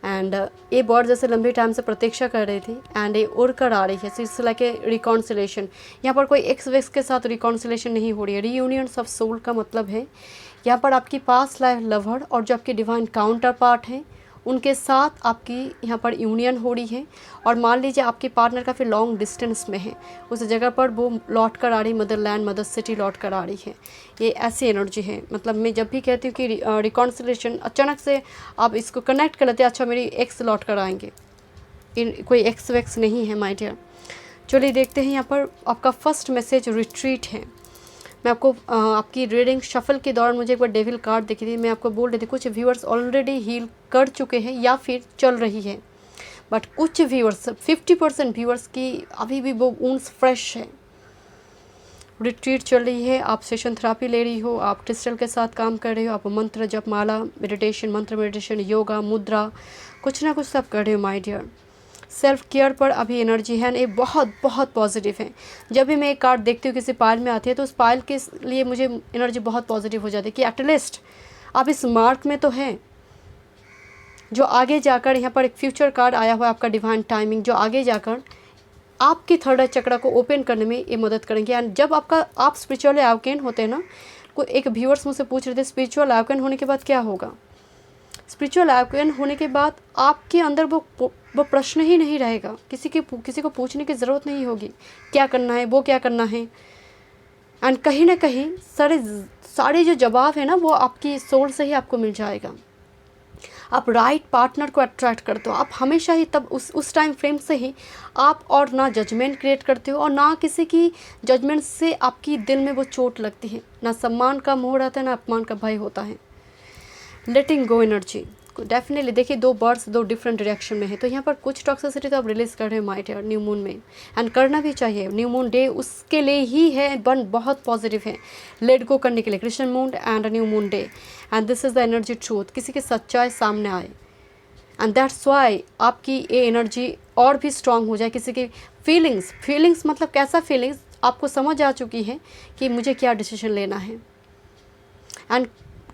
एंड ये बर्ड जैसे लंबे टाइम से प्रतीक्षा कर रही थी, एंड ये उड़ कर आ रही है। It's like a reconciliation. यहाँ पर कोई एक्स वेक्स के साथ रिकॉन्सिलेशन नहीं हो रही है। रीयूनियन ऑफ सोल का मतलब है यहाँ पर आपकी पास्ट लाइफ लवर और जो आपके डिवाइन काउंटर पार्ट हैं उनके साथ आपकी यहाँ पर यूनियन हो रही है। और मान लीजिए आपके पार्टनर काफ़ी लॉन्ग डिस्टेंस में है, उस जगह पर वो लौट कर आ रही, मदरलैंड मदर सिटी लौट कर आ रही है। ये ऐसी एनर्जी है। मतलब मैं जब भी कहती हूँ कि रिकॉन्सिलेशन, अचानक से आप इसको कनेक्ट कर लेते हैं, अच्छा मेरी एक्स लौट कर आएंगे, कोई एक्स वैक्स नहीं है माय डियर। चलिए देखते हैं यहाँ पर आपका फर्स्ट मैसेज रिट्रीट है। मैं आपको आपकी रीडिंग शफल के दौरान मुझे एक बार डेविल कार्ड दिखी थी, मैं आपको बोल रही थी कुछ व्यूअर्स ऑलरेडी हील कर चुके हैं या फिर चल रही है, बट कुछ व्यूअर्स 50% व्यूअर्स की अभी भी वो वुंड्स फ्रेश है। रिट्रीट चल रही है, आप सेशन थेरापी ले रही हो, आप क्रिस्टल के साथ काम कर रहे हो, आप मंत्र जप माला मेडिटेशन, मंत्र मेडिटेशन, योगा, मुद्रा, कुछ ना कुछ सब कर रहे हो माय डियर। सेल्फ केयर पर अभी एनर्जी है, ये बहुत बहुत पॉजिटिव है। जब भी मैं एक कार्ड देखती हूँ किसी पायल में आती है तो उस पायल के लिए मुझे एनर्जी बहुत पॉजिटिव हो जाती है कि एटलीस्ट आप इस मार्क में तो हैं जो आगे जाकर, यहाँ पर एक फ्यूचर कार्ड आया हुआ है आपका डिवाइन टाइमिंग, जो आगे जाकर आपकी थर्ड आई चक्र को ओपन करने में ये मदद करेंगे। एंड जब आप स्पिरिचुअली अवेकन होते हैं ना, कोई एक व्यूअर्स मुझसे पूछ रहे थे स्पिरिचुअल अवेकन होने के बाद क्या होगा। स्पिरिचुअल अवेकन होने के बाद आपके अंदर वो प्रश्न ही नहीं रहेगा, किसी को पूछने की ज़रूरत नहीं होगी क्या करना है, वो क्या करना है। एंड कहीं ना कहीं सारे जो जवाब है ना वो आपकी सोल से ही आपको मिल जाएगा। आप राइट पार्टनर को अट्रैक्ट करते हो, आप हमेशा ही तब उस टाइम फ्रेम से ही आप और ना जजमेंट क्रिएट करते हो और ना किसी की जजमेंट से आपकी दिल में वो चोट लगती है, ना सम्मान का मोह रहता है, ना अपमान का भय होता है। लेटिंग गो एनर्जी डेफिनेटली। देखिए दो बर्ड्स दो डिफरेंट डायरेक्शन में है, तो यहाँ पर कुछ टॉक्सिसिटी तो आप रिलीज़ कर रहे हो माय डियर न्यू मून में, एंड करना भी चाहिए। न्यू मून डे उसके लिए ही है, बहुत पॉजिटिव है लेट गो करने के लिए, Krishna moon and new moon day, and this is the energy truth, किसी की सच्चाई सामने आए, एंड दैट्स वाई आपकी ये एनर्जी और भी स्ट्रांग हो जाए। किसी की फीलिंग्स मतलब कैसा फीलिंग्स आपको समझ आ चुकी है कि मुझे क्या डिसीजन लेना है। एंड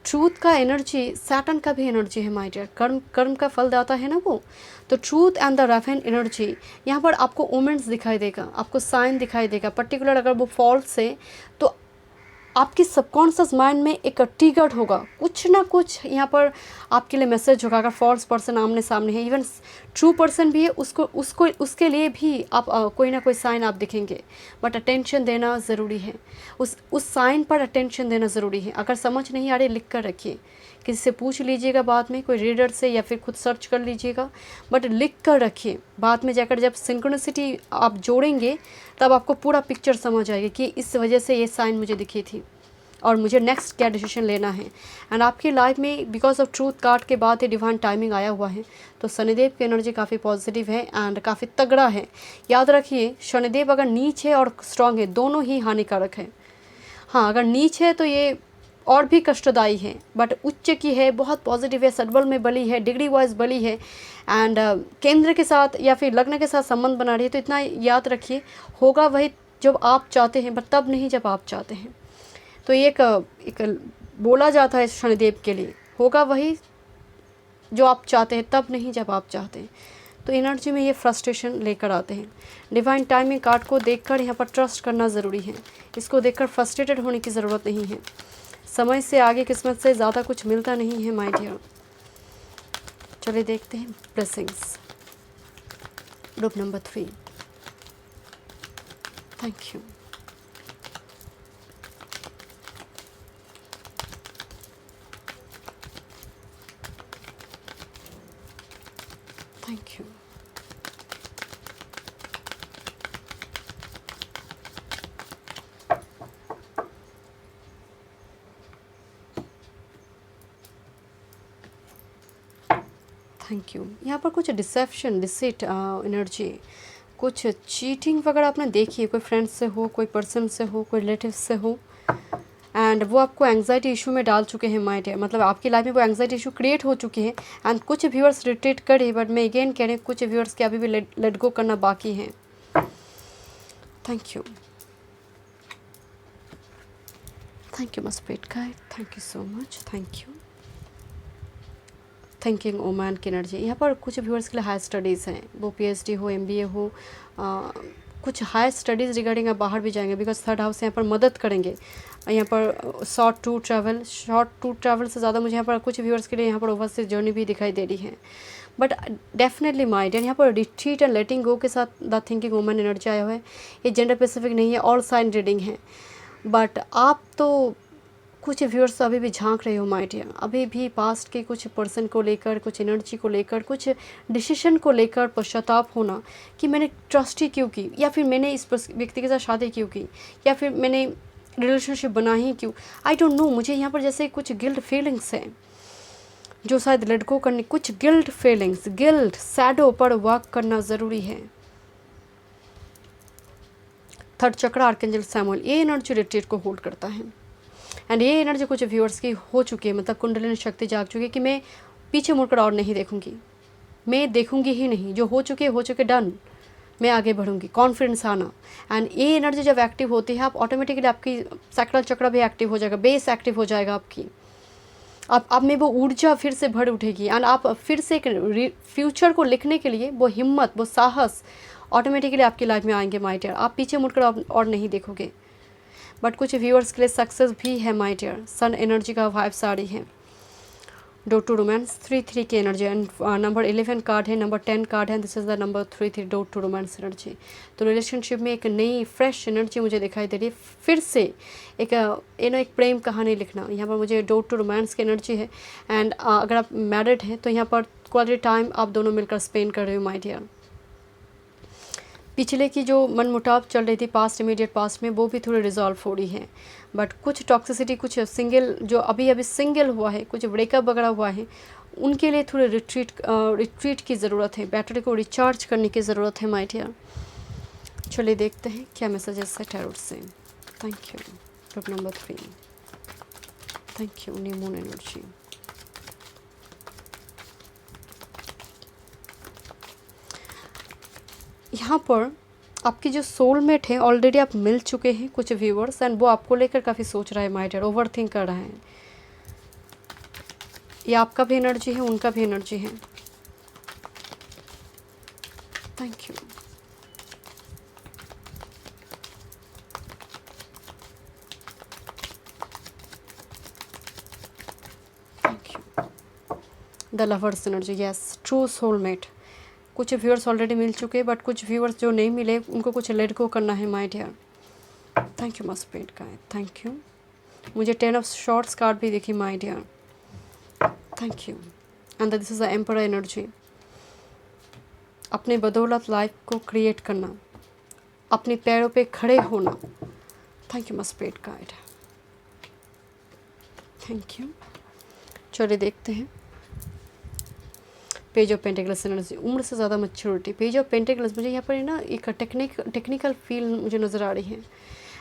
ट्रूथ का एनर्जी सैटर्न का भी एनर्जी है माय डियर, कर्म का फल दाता है ना वो। तो ट्रूथ एंड द रेफेन एनर्जी, यहाँ पर आपको ओमेंट्स दिखाई देगा, आपको साइन दिखाई देगा। पर्टिकुलर अगर वो फॉल्स है तो आपकी सबकॉन्शियस माइंड में एक ट्रिगर्ड होगा, कुछ ना कुछ यहाँ पर आपके लिए मैसेज होगा। अगर फॉल्स पर्सन आमने सामने है, इवन ट्रू पर्सन भी है, उसके लिए भी आप कोई ना कोई साइन आप दिखेंगे, बट अटेंशन देना ज़रूरी है। उस साइन पर अटेंशन देना ज़रूरी है। अगर समझ नहीं आ रही लिख कर रखिए, किसी से पूछ लीजिएगा बाद में, कोई रीडर से, या फिर खुद सर्च कर लीजिएगा, बट लिख कर रखिए। बाद में जाकर जब सिंक्रोनिसिटी आप जोड़ेंगे तब आपको पूरा पिक्चर समझ आएगी कि इस वजह से ये साइन मुझे दिखी थी और मुझे नेक्स्ट क्या डिसीजन लेना है। एंड आपकी लाइफ में बिकॉज ऑफ ट्रूथ कार्ड के बाद ही डिवाइन टाइमिंग आया हुआ है, तो शनिदेव की एनर्जी काफ़ी पॉजिटिव है एंड काफ़ी तगड़ा है। याद रखिए शनिदेव अगर नीच है और स्ट्रांग है, दोनों ही हानिकारक है। हाँ, अगर नीच है तो ये और भी कष्टदायी है, बट उच्च की है, बहुत पॉजिटिव है, सडबल में बली है, डिग्री वाइज बली है, एंड केंद्र के साथ या फिर लग्न के साथ संबंध बना रही है। तो इतना याद रखिए, होगा वही जब आप चाहते हैं, बट तब नहीं जब आप चाहते हैं। तो ये एक बोला जाता है शनिदेव के लिए, होगा वही जो आप चाहते हैं, तब नहीं जब आप चाहते हैं। तो एनर्जी में ये फ्रस्ट्रेशन लेकर आते हैं। डिवाइन टाइमिंग कार्ड को देखकर यहाँ पर ट्रस्ट करना ज़रूरी है, इसको देखकर फ्रस्ट्रेटेड होने की ज़रूरत नहीं है। समय से आगे किस्मत से ज़्यादा कुछ मिलता नहीं है माय डियर। चलिए देखते हैं blessings, group number 3। Thank you. Thank you. Thank you. यहाँ पर कुछ डिसेप्शन, डिसीट एनर्जी, कुछ चीटिंग वगैरह आपने देखी है, कोई फ्रेंड्स से हो, कोई पर्सन से हो, कोई रिलेटिव से हो, एंड वो आपको एंग्जाइटी इशू में डाल चुके हैं माय डियर। मतलब आपकी लाइफ में वो एंग्जाइटी इशू क्रिएट हो चुकी है, एंड कुछ व्यूअर्स रिट्रीट करे, बट मैं अगेन कह रही हूँ कुछ व्यूअर्स के अभी भी लेट गो करना बाकी है। Thank you. Thank you my spirit guide, thank you so much, thank you. Thinking omen की एनर्जी, यहाँ पर कुछ व्यूअर्स के लिए हायर स्टडीज़ हैं, वो पीएचडी हो, एमबीए हो, कुछ हायर स्टडीज़ रिगार्डिंग आप बाहर भी जाएंगे, बिकॉज थर्ड हाउस यहाँ पर मदद करेंगे। यहाँ पर शॉर्ट टूर ट्रैवल से ज़्यादा मुझे यहाँ पर कुछ व्यूअर्स के लिए यहाँ पर ओवरसीज जर्नी भी दिखाई दे रही है। बट डेफिनेटली माइंड यहाँ पर रिट्रीट एंड लेटिंग गो के साथ द थिंकिंग वुमन एनर्जी आया हुआ है। ये जेंडर स्पेसिफिक नहीं है, ऑल साइन रीडिंग है। बट आप तो कुछ व्यूअर्स अभी भी झांक रहे हो माय डियर, अभी भी पास्ट के कुछ पर्सन को लेकर, कुछ एनर्जी को लेकर, कुछ डिसीजन को लेकर पश्चाताप होना कि मैंने ट्रस्ट ही क्यों की, या फिर मैंने इस व्यक्ति के साथ शादी क्यों की, या फिर मैंने रिलेशनशिप बना ही क्यों। आई डोंट नो, मुझे यहाँ पर जैसे कुछ गिल्ट फीलिंग्स हैं जो शायद लेट गो करने, कुछ गिल्ट फीलिंग्स, गिल्ट सैडो पर वर्क करना ज़रूरी है। थर्ड चक्र आर्कएंजल सैमुअल, ये एनर्जी रिट्रीट को होल्ड करता है, एंड ये एनर्जी कुछ व्यूअर्स की हो चुकी है, मतलब कुंडलिनी शक्ति जाग चुकी है कि मैं पीछे मुड़कर और नहीं देखूंगी, मैं देखूंगी ही नहीं, जो हो चुके डन, मैं आगे बढ़ूंगी, कॉन्फिडेंस आना। एंड ये एनर्जी जब एक्टिव होती है, आप ऑटोमेटिकली आपकी सैक्रल चक्र भी एक्टिव हो जाएगा, बेस एक्टिव हो जाएगा आपकी, आप में वो ऊर्जा फिर से भर उठेगी, एंड आप फिर से एक फ्यूचर को लिखने के लिए वो हिम्मत, वो साहस ऑटोमेटिकली आपकी लाइफ में आएंगे माय डियर। आप पीछे मुड़कर और नहीं देखोगे। बट कुछ व्यूअर्स के लिए सक्सेस भी है माय डियर, सन एनर्जी का वाइब्स आ रही है। डोर टू रोमांस 3 की एनर्जी, एंड नंबर 11 कार्ड है, नंबर 10 कार्ड है, this is the number 3 door to romance energy. तो रिलेशनशिप में एक नई फ्रेश एनर्जी मुझे दिखाई दे रही है, फिर से एक एक प्रेम कहानी लिखना। यहाँ पर मुझे डोर टू रोमांस की एनर्जी है, एंड अगर आप मैरिड हैं तो यहाँ पर क्वालिटी टाइम आप दोनों मिलकर स्पेंड कर रहे हो माय डियर। पिछले की जो मनमुटाव चल रही थी पास्ट, इमीडिएट पास्ट में, वो भी थोड़ी रिजॉल्व हो रही है। बट कुछ टॉक्सिसिटी, कुछ सिंगल जो अभी सिंगल हुआ है, कुछ ब्रेकअप वगैरह हुआ है, उनके लिए थोड़ी रिट्रीट की ज़रूरत है, बैटरी को रिचार्ज करने की ज़रूरत है माय डियर। चलिए देखते हैं क्या मैसेजेस है टैरोट से। Thank you. Group number 3, thank you. New moon energy, यहाँ पर आपकी जो सोलमेट है ऑलरेडी आप मिल चुके हैं कुछ व्यूअर्स, एंड वो आपको लेकर काफ़ी सोच रहा है माय डियर, ओवर थिंक कर रहा है। ये आपका भी एनर्जी है, उनका भी एनर्जी है। Thank you. Thank you. The lovers energy, yes, true soulmate. कुछ व्यूअर्स ऑलरेडी मिल चुके हैं, बट कुछ व्यूअर्स जो नहीं मिले उनको कुछ लेट गो करना है my dear. Thank you my spirit guide, thank you. मुझे 10 ऑफ शॉर्ट्स कार्ड भी दिखी my dear. Thank you. And this is the emperor energy. अपने बदौलत लाइफ को क्रिएट करना, अपने पैरों पे खड़े होना। Thank you my spirit guide, thank you. चलिए देखते हैं पेज ऑफ पेंटिकल्स एनर्जी, उम्र से ज़्यादा मैच्योरिटी। पेज ऑफ पेंटिकल्स मुझे यहाँ पर ना एक टेक्निकल फील मुझे नज़र आ रही है,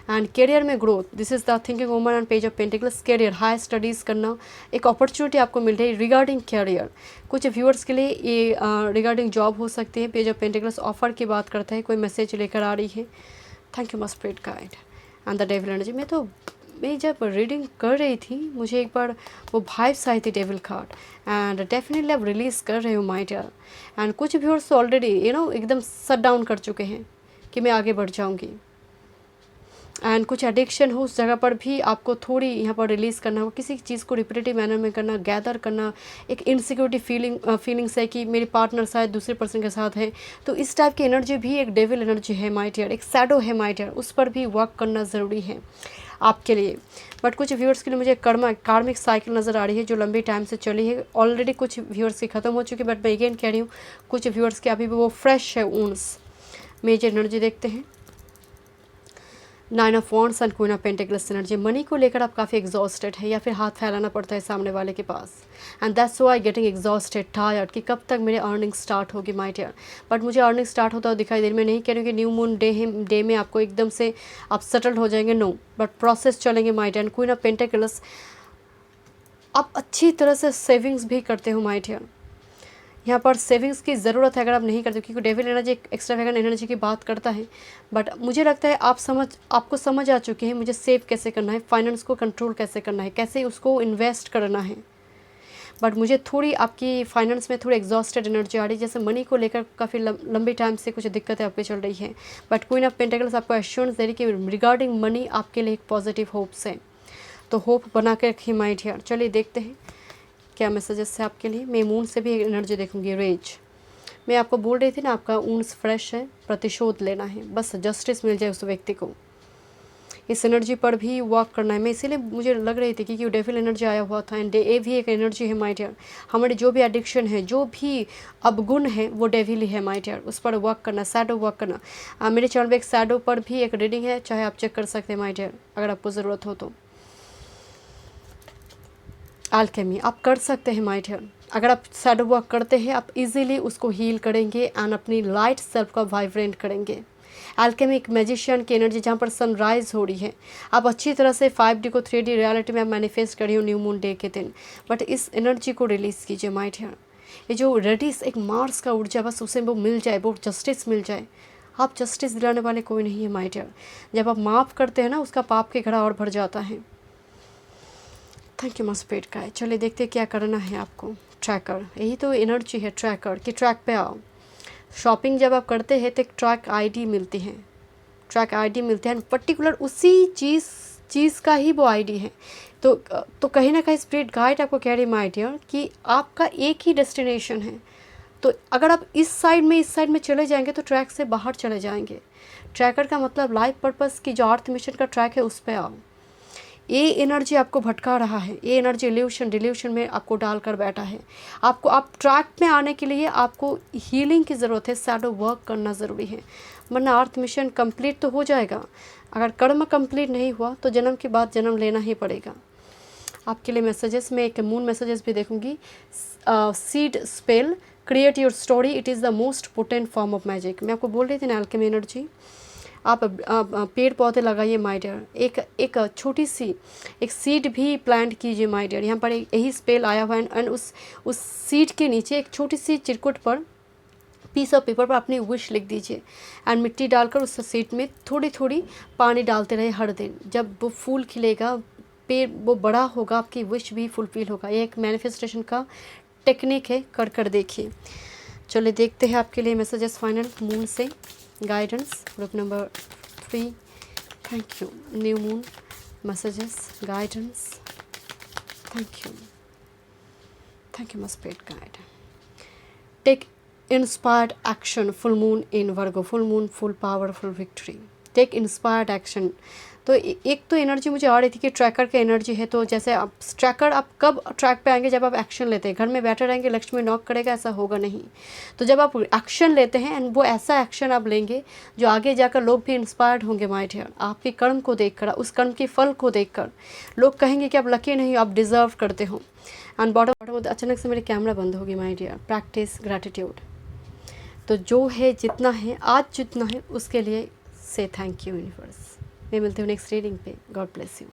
एंड करियर में growth, this is the thinking woman and page of pentacles. Career, high studies करना, एक अपॉर्चुनिटी आपको मिल रही है रिगार्डिंग करियर। कुछ व्यूअर्स के लिए ये रिगार्डिंग जॉब हो सकती है। पेज ऑफ पेंटिकल्स ऑफर की बात करता है, कोई मैसेज लेकर आ रही है। Thank you my spirit guide and the devil energy. मैं जब रीडिंग कर रही थी मुझे एक बार वो वाइब्स आई थी डेविल कार्ड, एंड डेफिनेटली अब रिलीज़ कर रही हूँ माय डियर। एंड कुछ व्यूअर्स ऑलरेडी एकदम शट डाउन कर चुके हैं कि मैं आगे बढ़ जाऊँगी। एंड कुछ एडिक्शन हो उस जगह पर भी आपको थोड़ी यहाँ पर रिलीज़ करना हो, किसी चीज़ को रिपीटेटिव मैनर में करना, गैदर करना। एक इनसिक्योरिटी फीलिंग्स है कि मेरी पार्टनर शायद दूसरे पर्सन के साथ है, तो इस टाइप की एनर्जी भी एक डेविल एनर्जी है माय डियर, एक शैडो है माय डियर, उस पर भी वर्क करना ज़रूरी है आपके लिए। बट कुछ व्यूअर्स के लिए मुझे कार्मिक साइकिल नज़र आ रही है जो लंबी टाइम से चली है। ऑलरेडी कुछ व्यूअर्स की ख़त्म हो चुकी है, बट मैं अगेन कह रही हूँ कुछ व्यूअर्स के अभी भी वो फ्रेश है ऊन्स। मेजर एनर्जी देखते हैं, 9 of wands and queen of pentacles energy. Money को लेकर आप काफ़ी एग्जॉस्टेड है या फिर हाथ फैलाना पड़ता है सामने वाले के पास, and that's why getting exhausted, tired कि कब तक मेरे अर्निंग स्टार्ट होगी माय डियर। बट मुझे अर्निंग स्टार्ट होता हुआ दिखाई दे रही। मैं नहीं कह रही हूँ कि न्यू मून डे में आपको एकदम से आप सेटल्ड हो जाएंगे, नो, बट प्रोसेस चलेंगे my dear. Queen of pentacles, आप अच्छी तरह से सेविंग्स भी करते हो माय डियर। यहाँ पर सेविंग्स की ज़रूरत है अगर आप नहीं करते, क्योंकि डेविल एनर्जी एक एक्स्ट्रावेगेंट एनर्जी की बात करता है। बट मुझे लगता है आपको समझ आ चुके हैं मुझे सेव कैसे करना है, फाइनेंस को कंट्रोल कैसे करना है, कैसे उसको इन्वेस्ट करना है। बट मुझे थोड़ी आपकी फाइनेंस में थोड़ी एग्जॉस्टेड एनर्जी आ रही है, जैसे मनी को लेकर काफ़ी लंबी टाइम से कुछ दिक्कतें आपकी चल रही हैं। बट क्वीन ऑफ पेंटिकल्स आपको एश्योरेंस दे रही कि रिगार्डिंग मनी आपके लिए एक पॉजिटिव होप्स है, तो होप बना के रखिए माय डियर। चलिए देखते हैं क्या मैसेजेस है आपके लिए। मैं मून से भी एनर्जी देखूंगी। रेज, मैं आपको बोल रही थी ना आपका ऊन्स फ्रेश है, प्रतिशोध लेना है, बस जस्टिस मिल जाए उस व्यक्ति को। इस एनर्जी पर भी वर्क करना है। मैं इसीलिए मुझे लग रही थी कि डेविल एनर्जी आया हुआ था, एंड ये भी एक एनर्जी है माय डियर। हमारी जो भी एडिक्शन है, जो भी अवगुण है, वो डेविल ही है माय डियर, उस पर वर्क करना, शैडो वर्क करना। मेरे चैनल पे एक शैडो पर भी एक रीडिंग है, चाहे आप चेक कर सकते हैं माय डियर अगर आपको ज़रूरत हो तो। अल्केमी आप कर सकते हैं माय डियर, अगर आप शैडो वर्क करते हैं आप इजीली उसको हील करेंगे एंड अपनी लाइट सेल्फ का वाइब्रेंट करेंगे। अल्केमी एक मैजिशियन की एनर्जी जहाँ पर सनराइज हो रही है। आप अच्छी तरह से 5D को 3D रियलिटी में आप मैनिफेस्ट करिए न्यू मून डे के दिन, बट इस एनर्जी को रिलीज़ कीजिए माय डियर। ये जो रेडिस एक मार्स का ऊर्जा, बस उसे वो मिल जाए, वो जस्टिस मिल जाए। आप जस्टिस दिलाने वाले कोई नहीं है माय डियर। जब आप माफ़ करते हैं ना, उसका पाप के घड़ा और भर जाता है। Thank you my spirit guide. चलिए देखते हैं क्या करना है आपको। ट्रैकर, यही तो एनर्जी है ट्रैकर की, ट्रैक पे आओ। शॉपिंग जब आप करते हैं तो एक ट्रैक आईडी मिलती है, ट्रैक आईडी मिलते हैं, पर्टिकुलर उसी चीज़ का ही वो आईडी है। तो कहीं ना कहीं स्पिरिट गाइड आपको कह रही है माय डियर कि आपका एक ही डेस्टिनेशन है। तो अगर आप इस साइड में चले जाएंगे तो ट्रैक से बाहर चले जाएंगे। ट्रैकर का मतलब लाइफ पर्पस की जो अर्थ मिशन का ट्रैक है उस पर आओ। ये एनर्जी आपको भटका रहा है, ये एनर्जी डिल्यूशन में आपको डालकर बैठा है। आप ट्रैक में आने के लिए आपको हीलिंग की ज़रूरत है, शैडो वर्क करना ज़रूरी है, वरना अर्थ मिशन कंप्लीट तो हो जाएगा, अगर कर्म कंप्लीट नहीं हुआ तो जन्म के बाद जन्म लेना ही पड़ेगा। आपके लिए मैसेजेस में एक मून मैसेजेस भी देखूंगी। Seed spell, create your story, it is the most potent form of magic. मैं आपको बोल रही थी ना अल्केमी एनर्जी, आप पेड़ पौधे लगाइए माय डियर, एक छोटी सी एक सीड भी प्लांट कीजिए माय डियर। यहाँ पर यही स्पेल आया हुआ है, एंड उस सीड के नीचे एक छोटी सी चिरकुट पर, पीस ऑफ पेपर पर अपनी विश लिख दीजिए, एंड मिट्टी डालकर उस सीड में थोड़ी थोड़ी पानी डालते रहे हर दिन। जब वो फूल खिलेगा, पेड़ वो बड़ा होगा, आपकी विश भी फुलफिल होगा। ये एक मैनिफेस्टेशन का टेक्निक है, कर देखिए। चलिए देखते हैं आपके लिए मैसेजेस फाइनल मून से guidance, group number 3। Thank you new moon messages guidance, thank you my spirit guide. Take inspired action, full moon in Virgo, full moon full power full victory. Take inspired action, तो एक तो energy मुझे आ रही थी कि tracker की energy है, तो जैसे आप ट्रैकर, आप कब ट्रैक पे आएंगे जब आप एक्शन लेते हैं। घर में बैठे रहेंगे लक्ष्मी नॉक करेगा, ऐसा होगा नहीं। तो जब आप एक्शन लेते हैं, एंड वो ऐसा एक्शन आप लेंगे जो आगे जाकर लोग भी इंस्पायर्ड होंगे माय डियर, आपके कर्म को देखकर, उस कर्म के फल को देखकर। लोग कहेंगे कि आप लकी नहीं हो, आप डिज़र्व करते हो। एंड बॉटम अचानक से मेरी कैमरा बंद होगी माय डियर। प्रैक्टिस ग्रैटिट्यूड, तो जो है जितना है आज जितना है उसके लिए से थैंक यू यूनिवर्स। मैं मिलती हूँ नेक्स्ट रीडिंग पे। God bless you.